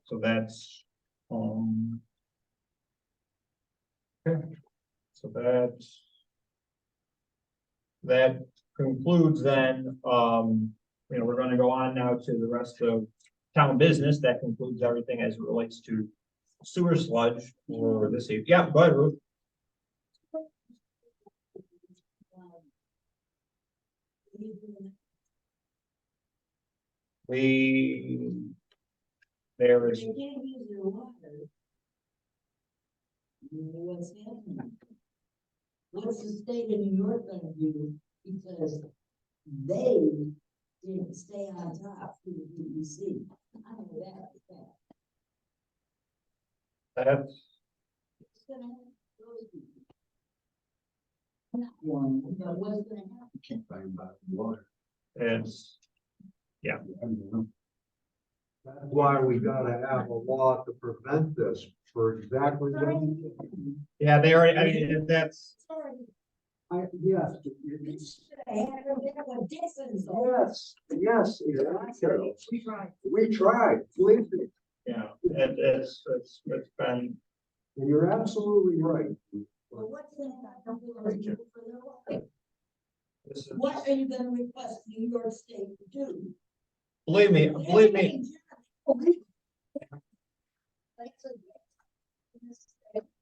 so that's, okay, so that concludes then, we're gonna go on now to the rest of town business. That concludes everything as it relates to sewer sludge for this evening. Yeah, go ahead, Ruth. There is, They can't use their water. You know what's happening? What's the state of New York gonna do? Because they didn't stay on top through the DEC. I know that, that's, It's gonna happen to those people. Not one, but what's gonna happen? Can't find about water. it's, That's why we gotta have a law to prevent this for exactly what you. yeah, they already, I mean, that's, Sorry, Yes. this should have happened there when Dixon's. Yes, exactly. We tried, believe me, yeah, it's been, and you're absolutely right. Well, what's gonna happen to those people for their water? this is, What are you gonna request New York State to do? believe me,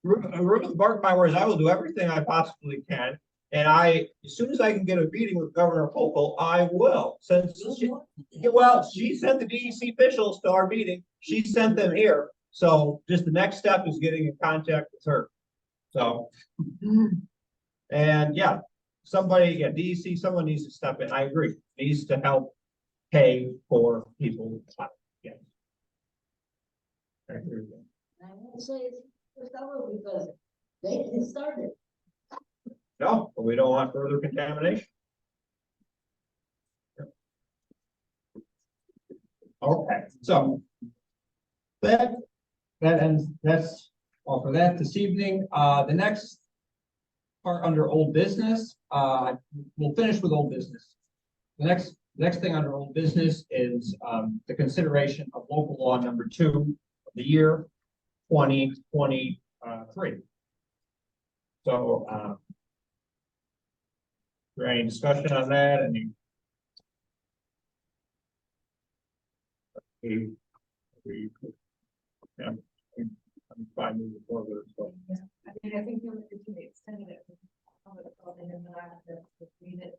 Ruth bark my words, I will do everything I possibly can. And as soon as I can get a meeting with Governor Hochul, I will, since she sent the DEC officials to our meeting, she sent them here. So just the next step is getting in contact with her. So. And yeah, DEC, someone needs to step in, I agree, needs to help pay for people. Yeah. I agree with that. I won't say it's for someone because they didn't start it. No, but we don't want further contamination. Okay, so that's all for that this evening. The next part under old business, we'll finish with old business. The next thing under old business is the consideration of local law number 2 of the year 2023. So, is there any discussion on that? Yeah, I'm fine moving forward. So. I mean, I think you would be extended it. Read it.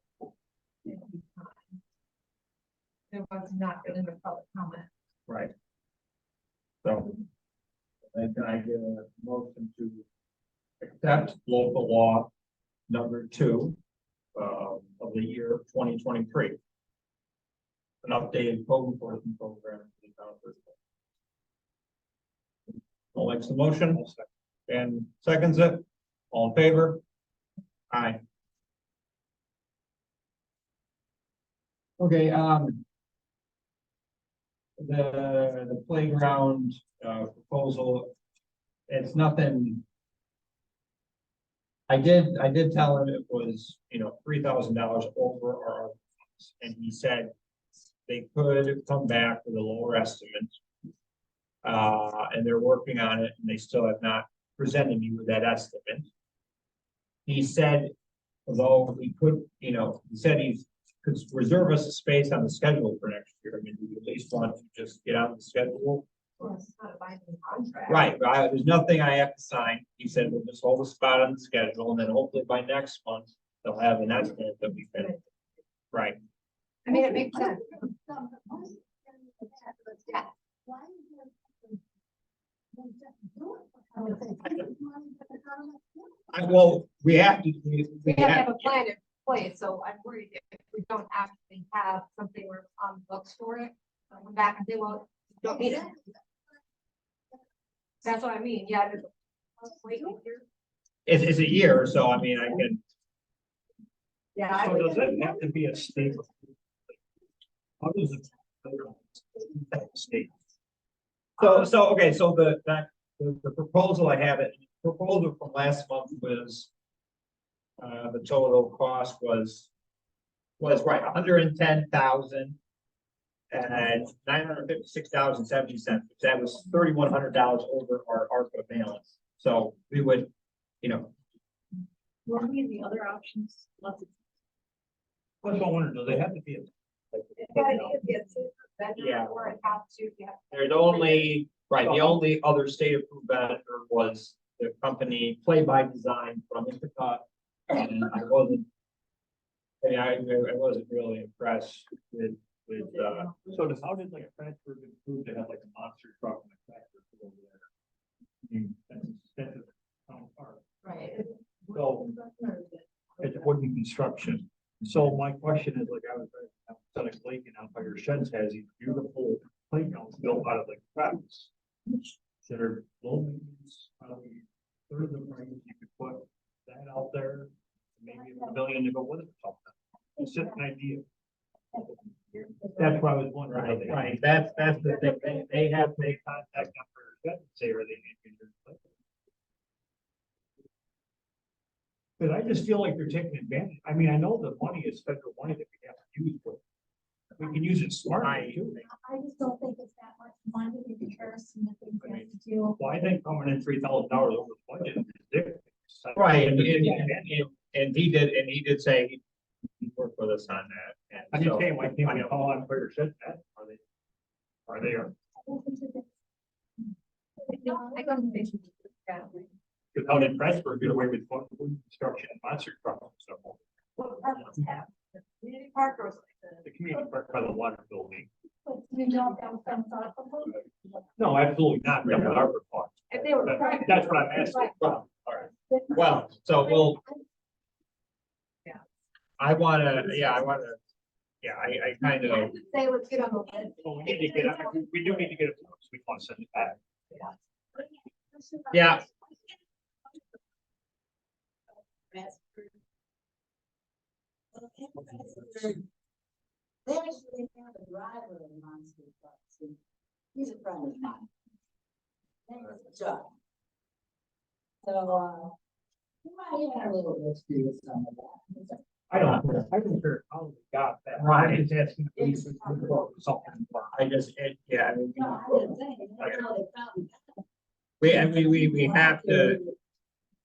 There was not really a public comment. Right. So, and can I get a motion to accept local law number 2 of the year 2023? An updated code enforcement program. For the town of Bridgeport. All likes the motion and seconds it. All in favor? Aye. Okay, the playground proposal, it's nothing. I did tell him it was, $3,000 over our, and he said they could come back with a lower estimate. And they're working on it, and they still have not presented me with that estimate. He said, although he could, he said he could reserve us a space on the schedule for next year. I mean, we at least want to just get on the schedule. Well, it's not a binding contract. Right, there's nothing I have to sign. He said, we'll just hold a spot on the schedule, and then hopefully by next month, they'll have an estimate that we can. Right, I mean, it makes sense. we have to. We have to have a plan in place, so I'm worried if we don't actually have something where it's on the books for it, they'll come back and say, well, you don't need it. That's what I mean, yeah. It's a year, so I mean, I can. Yeah. So does it have to be a state? How does it? State. So, okay, so the proposal I have, proposal from last month was. The total cost was right, 110,000. And $956.70. That was $3,100 over our ARPA balance. So we would, What are the other options? What's the wonder, do they have to be? Yeah. Or it has to, yeah. There's only, right, the only other state approved vendor was the company Play by Design from Ithaca. And I wasn't really impressed with with, so how did like transfer been approved to have like a monster truck and a tractor over there? I mean, that's a town park. Right. So it's wooden construction. So my question is like, I was at a lake and out by your sheds has these beautiful playgrounds built out of like cracks. That are low maintenance, probably third of the price, you could put that out there. Maybe a pavilion to go with it or something. It's just an idea. That's why I was wondering. Right, that's the thing, they have, They contact number, say, are they interested? But I just feel like they're taking advantage. I mean, I know the money is federal money that we have to use, but we can use it smartly too. I just don't think it's that much money in comparison to things we have to do. Well, I think coming in $3,000 over the budget is ridiculous. right, and he did say he worked with us on that. I'm And just so, saying, why can't we call on fire shut that? Are they, I go to the basement. Yeah. because how did Pressburg get away with food construction and monster truck and stuff? What apartments have, the community park or like The community park by the water building. But you don't have some thought of them. No, absolutely not. That's what our report. if they were. That's what I'm asking. well, all right, well, so we'll. Yeah. I wanna, I kind I of, would say let's get on the list. Well, we need to get, we do need to get it, so we want to send it back. yeah, They actually have a driver in Monster Trucks, and he's a friend of mine. Name is Chuck. So, you might have a little history with some of that. I don't care how we got that. Right. I'm just asking if we should do something. I just, yeah, I mean, No, I didn't say, that's how they found we have to.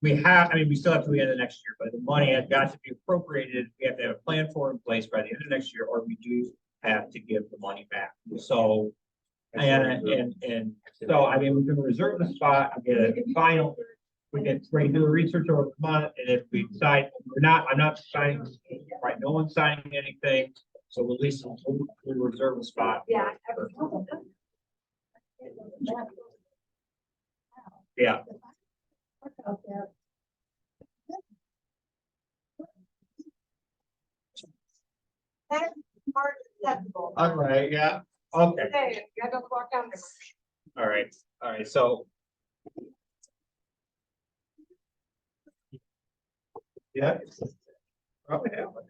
We have, I mean, we still have to the end of next year, but the money has got to be appropriated. We have to have a plan for in place by the end of next year, or we do have to give the money back. So. And so, I mean, we can reserve the spot, get a final, we can do a research over the month, and if we decide, I'm not signing, right, no one's signing anything. So at least we'll reserve the spot. Yeah. Yeah, That's part acceptable. all right, yeah, okay. Okay, you gotta go walk down there. All right, so. Yeah. Probably have it.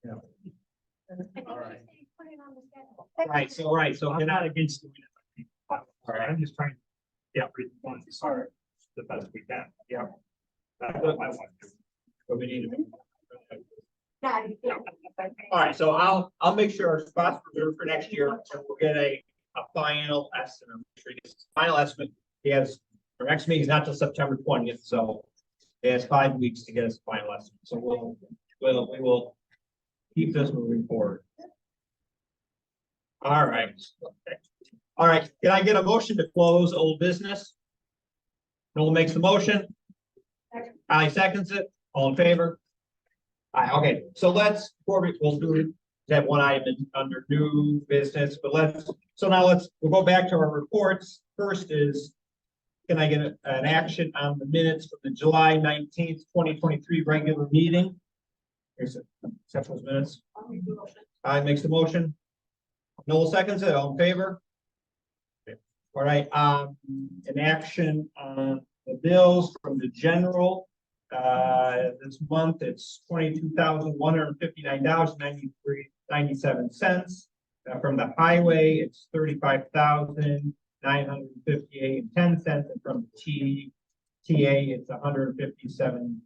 Yeah. All right. Right, so I'm you're not not, against doing it. All right. I'm just trying, yeah, read the funds, sorry, the best we can, yeah. That's what I want to do. but we need to. Yeah, you can't. All right, so I'll make sure our spots reserved for next year, and we'll get a final estimate. Make sure he gets the final estimate. He has, our next meeting is not till September 20th, so he has 5 weeks to get us the final estimate. So we will keep this moving forward. All right. All right, can I get a motion to close old business? Noel makes the motion. Ali seconds it. All in favor? Okay, so we'll do that one item under new business, but we'll go back to our reports. First is, can I get an action on the minutes from the July 19th, 2023 regular meeting? Here's accept those minutes. I makes the motion. Noel seconds it. All in favor? Okay. All right, an action on the bills from the general. This month, it's $22,159.97. From the highway, it's $35,958.10, and from the TA, it's $157.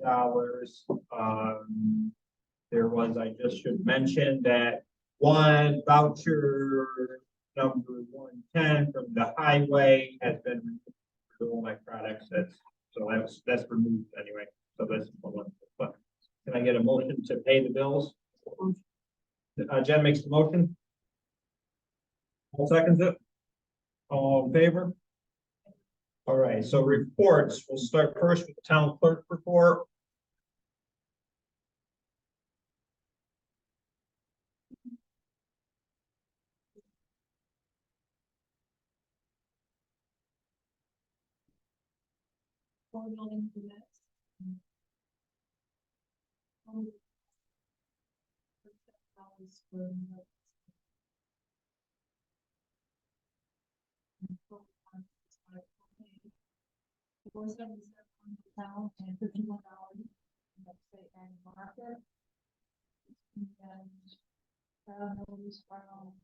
I just should mention that one voucher number 110 from the highway has been removed for all my products. That's removed anyway. So that's one. But can I get a motion to pay the bills? Jen makes the motion. All seconds it. All in favor? All right, so reports, we'll start first with the town clerk report. four building permits. $477 on the town and $51 in the state and market. And notice from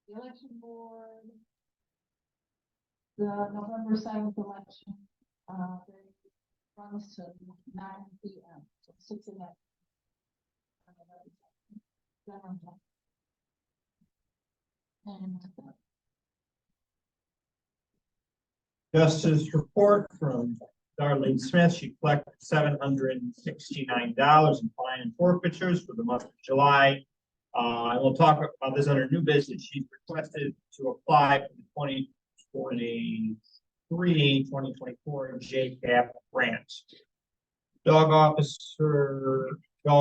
the election board. The November 7th election, they runs to 9 p.m. So 6 a.m. And Justice report from Darlene Smith. She collected $769 in fine and forfeitures for the month of July. And we'll talk about this under new business. She's requested to apply for the 2024 JCAP grant. Dog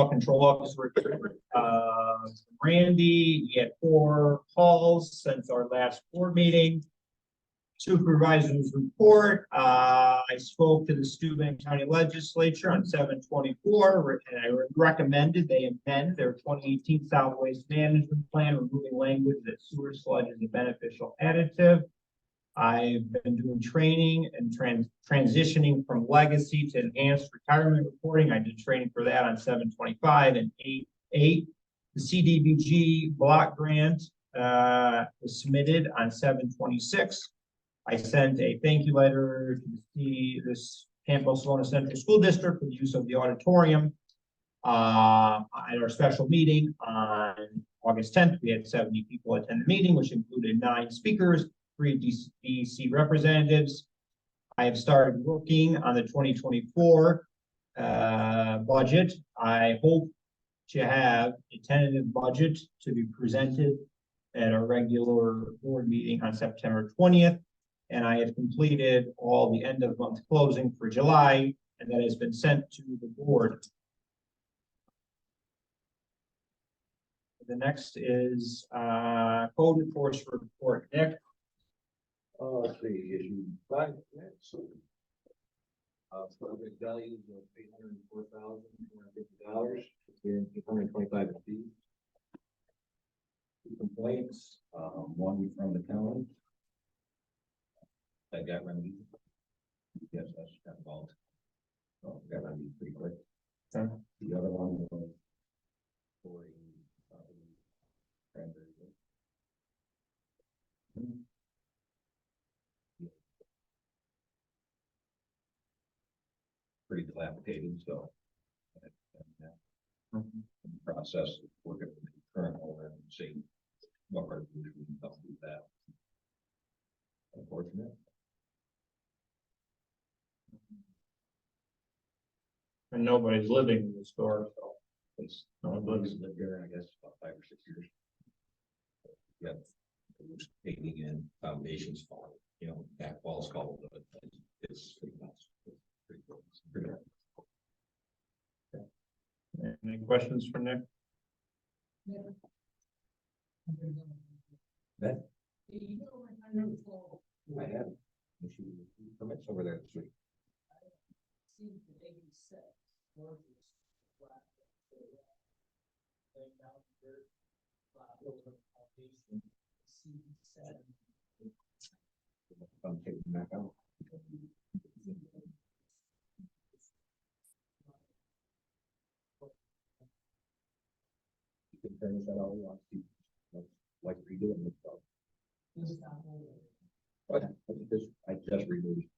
control officer, Randy, he had 4 calls since our last board meeting. Supervisor's report, I spoke to the Steuben County Legislature on 7/24, and I recommended they amend their 2018 solid waste management plan, removing language that sewer sludge is a beneficial additive. I've been doing training and transitioning from legacy to enhanced retirement reporting. I did training for that on 7/25 and 8/8. The CDBG block grant was submitted on 7/26. I sent a thank you letter to this Campbell Salona Central School District for the use of the auditorium. At our special meeting on August 10th, we had 70 people attend the meeting, which included 9 speakers, 3 DC representatives. I have started working on the 2024 budget. I hope to have a tentative budget to be presented at our regular board meeting on September 20th. And I have completed all the end of month closing for July, and that has been sent to the board. The next is code enforcement report. Nick. Let's see, issue 5. Project values of $804,250, $825 in fees. 2 complaints, 1 from the county. That got remedied. Yes, that's got involved. So got remedied pretty quick. Okay. The other one was for cranberry. Pretty dilapidated, so. Process of working with the current owner and seeing what resolution we can come to that. Unfortunate. And nobody's living in the store, so It's no one lives lived there, I guess, about 5 or 6 years. Yeah, it was painting and foundations fall, back walls called, but it's pretty much. Pretty much. any questions for Nick? That? I have issued permits over there this week. I'm taking them back out. You can finish that all you want to, like redoing this stuff. But I just removed.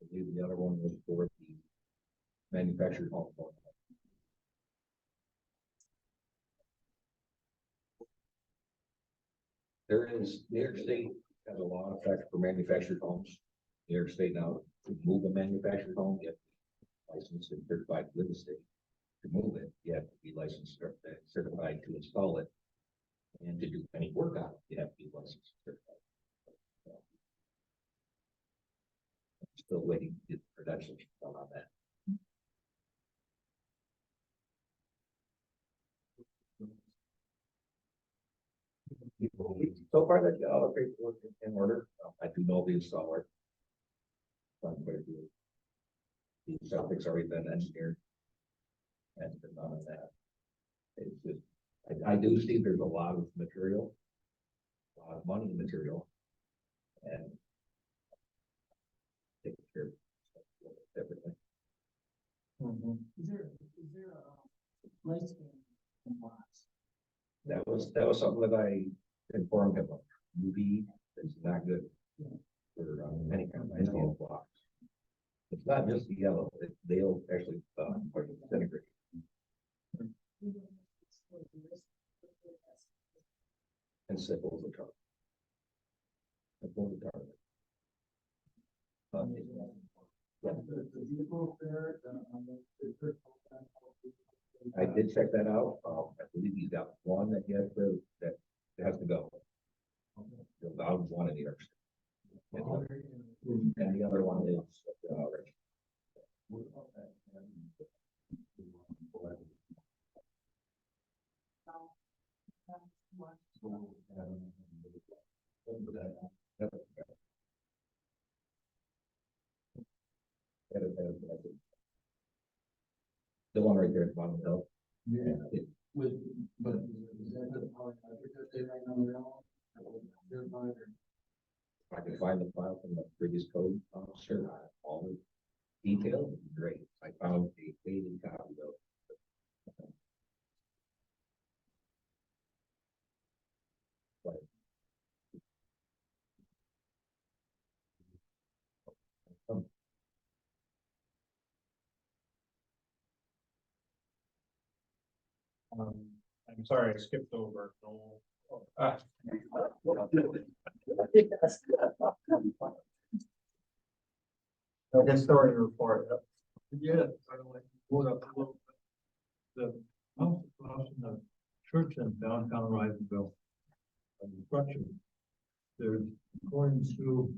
I believe the other one was for the manufactured home. There is, New York State has a law in effect for manufactured homes. New York State now, to move a manufactured home, you have to be licensed and certified with the state. To move it, you have to be licensed, certified to install it. And to do any work on it, you have to be licensed and certified. I'm still waiting to get the credentials on that. People So far, that all the paperwork in order. I do know the installer. Done quite a few. The septic's already been engineered. And none of that. It's just, I do see there's a lot of material. A lot of money in material. And. Take care of everything. Is there a place in lots? That was something that I informed him of. UV is not good for any kind of landscape blocks. It's not just the yellow, they'll actually, disintegrate. And sickles the target. Sickles the target. I did check that out. I believe he's got one that that has to go. The one in the other. And the other one is, the one right there at the bottom of the hill. Yeah. It- With, but. Is that the power because they right now they're all. If I can find the file from the previous code officer, all the details, would be great. I found a faded copy though. I'm sorry, I skipped over. The historic report. Yeah. Hold up a little bit. The house in the church in downtown Risingville. Construction. There's, according to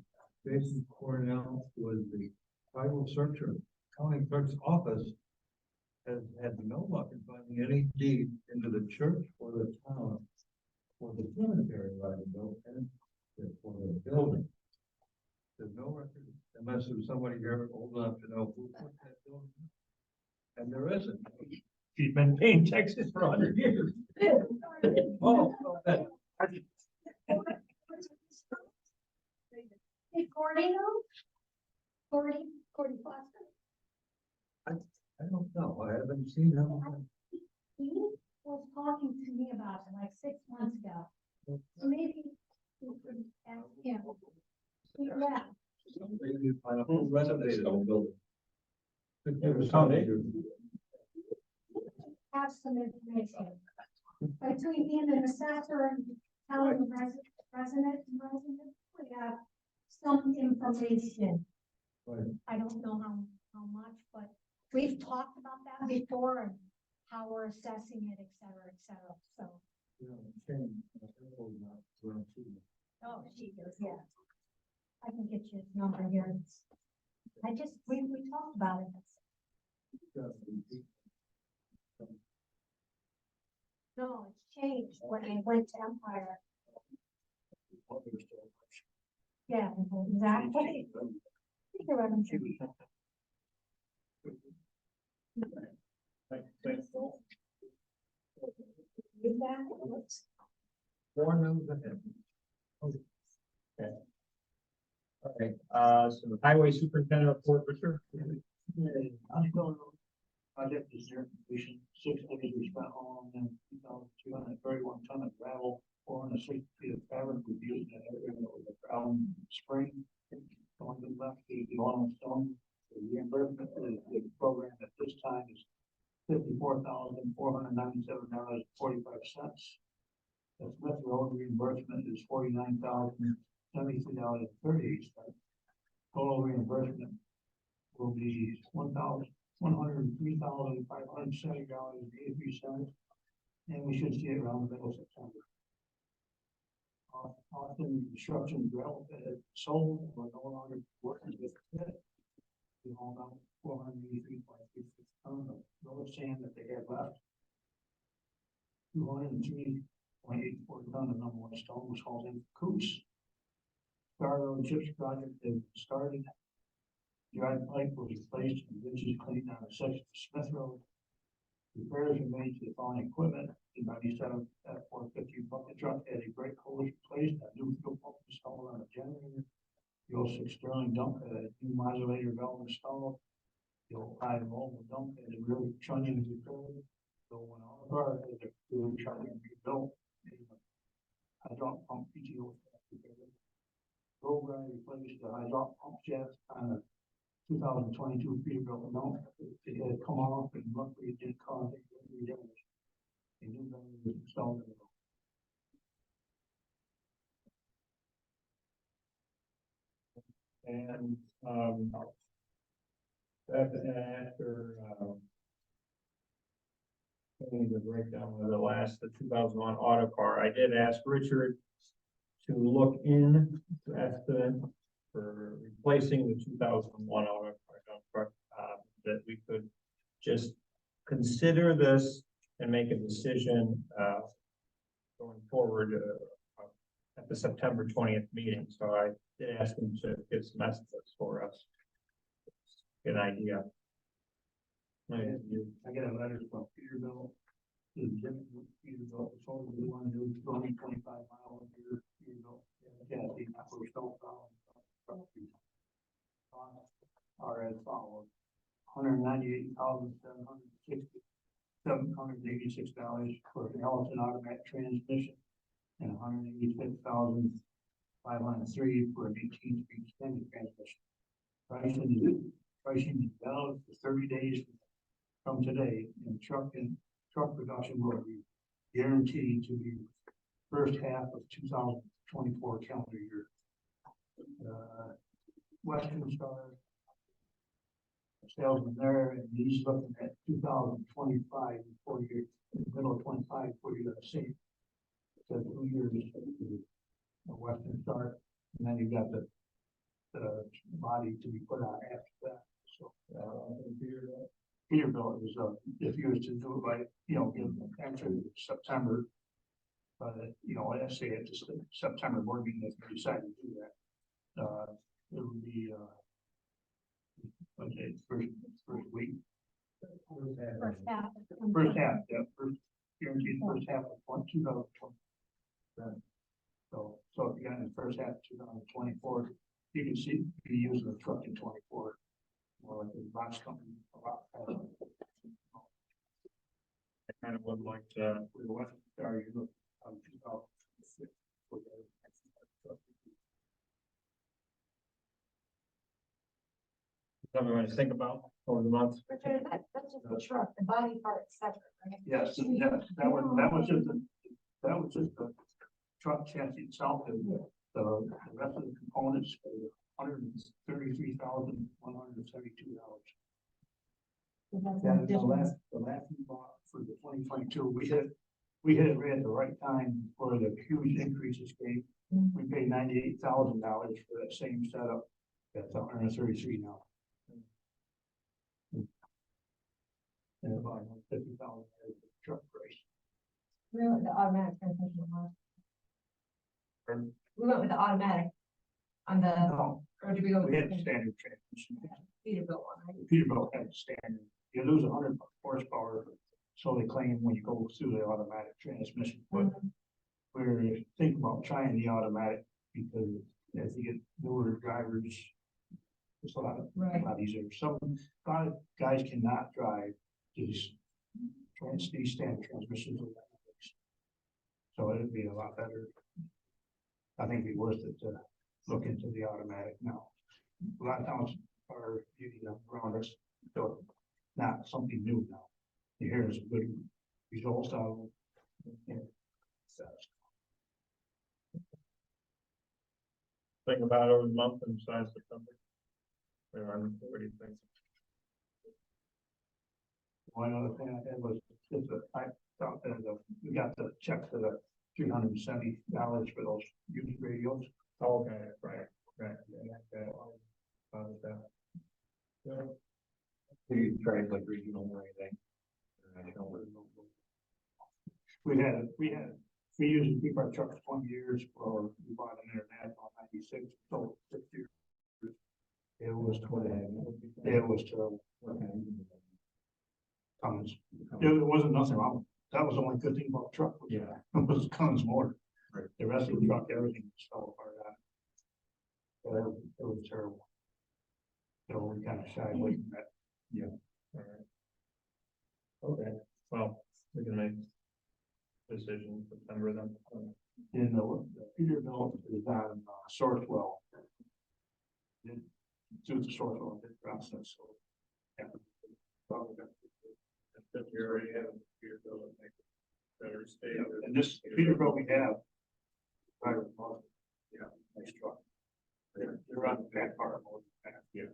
Jason Cornell, who is the title searcher, county clerk's office, has had no luck in finding any deed into the church or the town for the cemetery in Risingville and for the building. There's no record, unless there's somebody here old enough to know who put that building. And there isn't. She's been paying taxes for 100 years. Oh, Hey, Courtney, Courtney Foster. I don't know. I haven't seen him. He was talking to me about it like 6 months ago. So maybe we could ask him. Yeah, Maybe find out who renovated the building. It was have some information. Between being an assessor and town resident, we have some information. Right. I don't know how much, but we've talked about that before and how we're assessing it, et cetera, so. Oh, she does, yeah. I can get you his number here. We talked about it. No, it's changed when I went to Empire. Yeah, exactly. You're right, I'm sure. More news ahead. Okay. Okay, so the highway superintendent report, Richard. I'm going to project is near completion, 6 days we spent on, and 2,231 ton of gravel, 460 feet of fabric we used in an area that was a ground spring. Going to the left, the long stone, the reimbursement for the program at this time is $54,497.45. The Smith Road reimbursement is $49,073.38. Total reimbursement will be $103,570.83, and we should see it around the middle of September. Often construction gravel pit had sold, we're no longer working with it. We hauled out 483.36 tons of road sand that they had left. 203 ton of number one stone was hauled in Coots. Star Road Chips project has started. Dry pipe was replaced and bridges cleaned on a section of Smith Road. Repairs were made to the following equipment. The 97 F-450 bucket truck had a brake hose replaced, a new fuel pump installed on a generator. The 06 Sterling dump had a new modulator valve installed. The old high mobile dump had a rear trunnion repaired. So when all of our had a rear trunnion rebuilt, hydraulic pump PTO. Road guy replaced the hydraulic pump shaft on a 2022 Peterbilt dump. It had come off and luckily it didn't cause any damage. A new battery was installed in the road. And, after, getting the breakdown of the 2001 auto car, I did ask Richard to look in to estimate for replacing the 2001 auto car dump truck, that we could just consider this and make a decision, going forward, at the September 20th meeting. So I did ask him to get some estimates for us. Get an idea. I got a letter from Peterbilt. The Peterbilt was told we want to do 25 mile a year. Peterbilt, yeah, the first don't follow. Are as follows: $198,786 for an Allison automatic transmission, and $186,503 for an 18-speed extended transmission. Pricing is valid for 30 days from today, and truck production will be guaranteed to be first half of 2024 calendar year. Western Star salesman there, and he's looking at 2025 for you, middle of 25 for you to see. So 2 years of Western Star, and then you got the body to be put on after that. So Peterbilt is if you was to do it by, give them answer September. But let's say it's just September board meeting if you decide to do that. It would be okay, first week. First half. First half, yeah, guaranteed first half of 2020. So if you got in the first half of 2024, you can see be using the truck in 24. More like the box company a lot faster. I kind of would like to. With the Western Star, you look on 2006. Something we want to think about over the month. Richard, that's just the truck, the body part is separate, right? Yes, that was just the truck chassis itself, and the rest of the components, $133,172. The last we bought for the 2022, we hit it right at the right time where the huge increases came. We paid $98,000 for that same setup. That's $133 now. And about $50,000 truck price. We went with the automatic transmission. Pardon? We went with the automatic on the, No, or did we go with we had the the standard transmission. Peterbilt one, right? Peterbilt had the standard. You lose 100 horsepower, so they claim when you go through the automatic transmission. But we're thinking about trying the automatic because as you get newer drivers, it's a lot easier. Some guys cannot drive these standard transmissions. So it'd be a lot better. I think it'd be worth it to look into the automatic now. A lot of towns are using them around us, so not something new now. You hear some good results out of them. Think about it over the month and decide September. What do you think? One other thing I had was just I thought that we got the check for the $370 for those used radios. Oh, okay, right. Do you trade like regional or anything? We had We usually keep our trucks 20 years for, we bought an International 96, so 6 years. It was terrible. It was terrible. Cummins. There wasn't nothing wrong. with it. That was the only good thing about the truck. Yeah. It was Cummins motor. The rest of the truck, everything just fell apart on it. So it was terrible. So we kind of shied away from that. Okay, well, we can make decision September then. And the Peterbilt is on Sourcewell. Through the Sourcewell process, so. Yeah. If you already have your bill, it makes it better stay. And this Peterbilt we have. Private model. Yeah, nice truck. They're on the back part of the back. Yeah.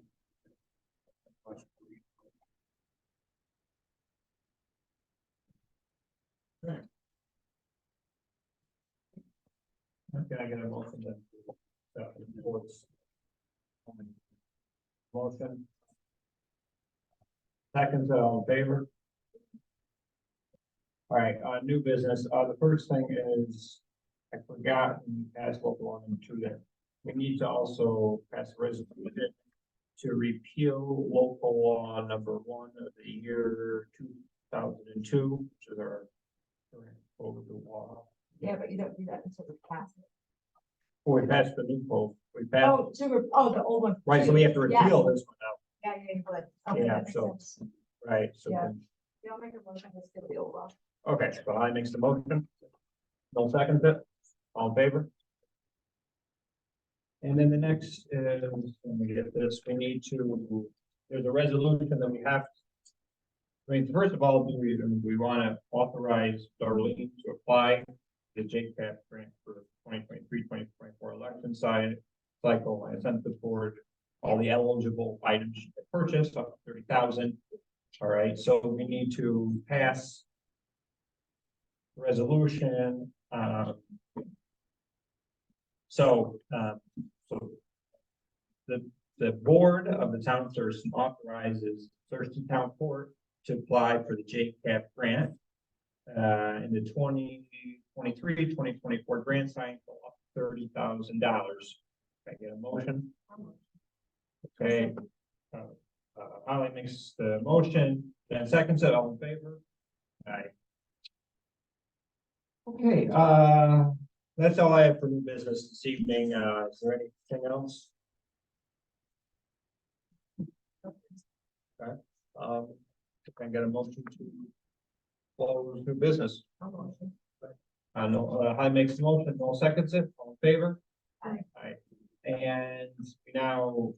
Can I get a motion then? Reports. Motion. Seconds, all in favor? All right, new business, the first thing is, I forgot in past local 1 and 2 that we need to also pass a resolution to repeal local law number 1 of the year 2002, which is our current overdue law. Yeah, but you don't do that until we pass it. We passed the new code, we passed, The old one. right, so we have to repeal this one now, Yeah, but. Okay, Yeah, that makes so- sense. right, so. Yeah. You don't make a motion, it's still the old law. Okay, so I makes the motion. No seconds it, all in favor? And then the next is, when we get this, we need to, there's a resolution that we have. I mean, first of all, we want to authorize Darlene to apply the JCAP grant for 2023-2024 election cycle. I sent the board all the eligible items you can purchase up to 30,000. All right, so we need to pass resolution, so the board of the town of Thurston authorizes Thurston Town Court to apply for the JCAP grant in the 2023-2024 grant cycle up to $30,000. Can I get a motion? Okay. Holly makes the motion, then seconds it, all in favor? Aye. Okay, that's all I have for new business this evening. Is there anything else? Okay, can I get a motion to close new business? No, Holly makes the motion, no seconds it, all in favor? Aye. Aye. And now,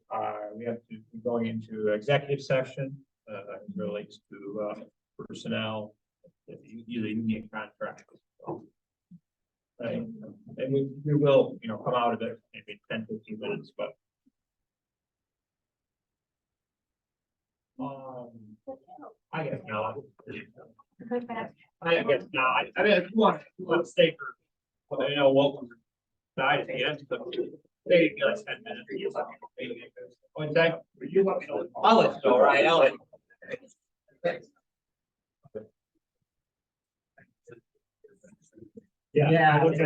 we have to be going into executive session, as relates to, personnel, the union contract. Right, and we will, come out of it maybe 10-15 minutes, but. I guess not. I guess not. I mean, if you want to stay for, well, what was decided, yes, but maybe like 10 minutes. What's that? I'll let you know, right? I'll let you. Yeah. Okay.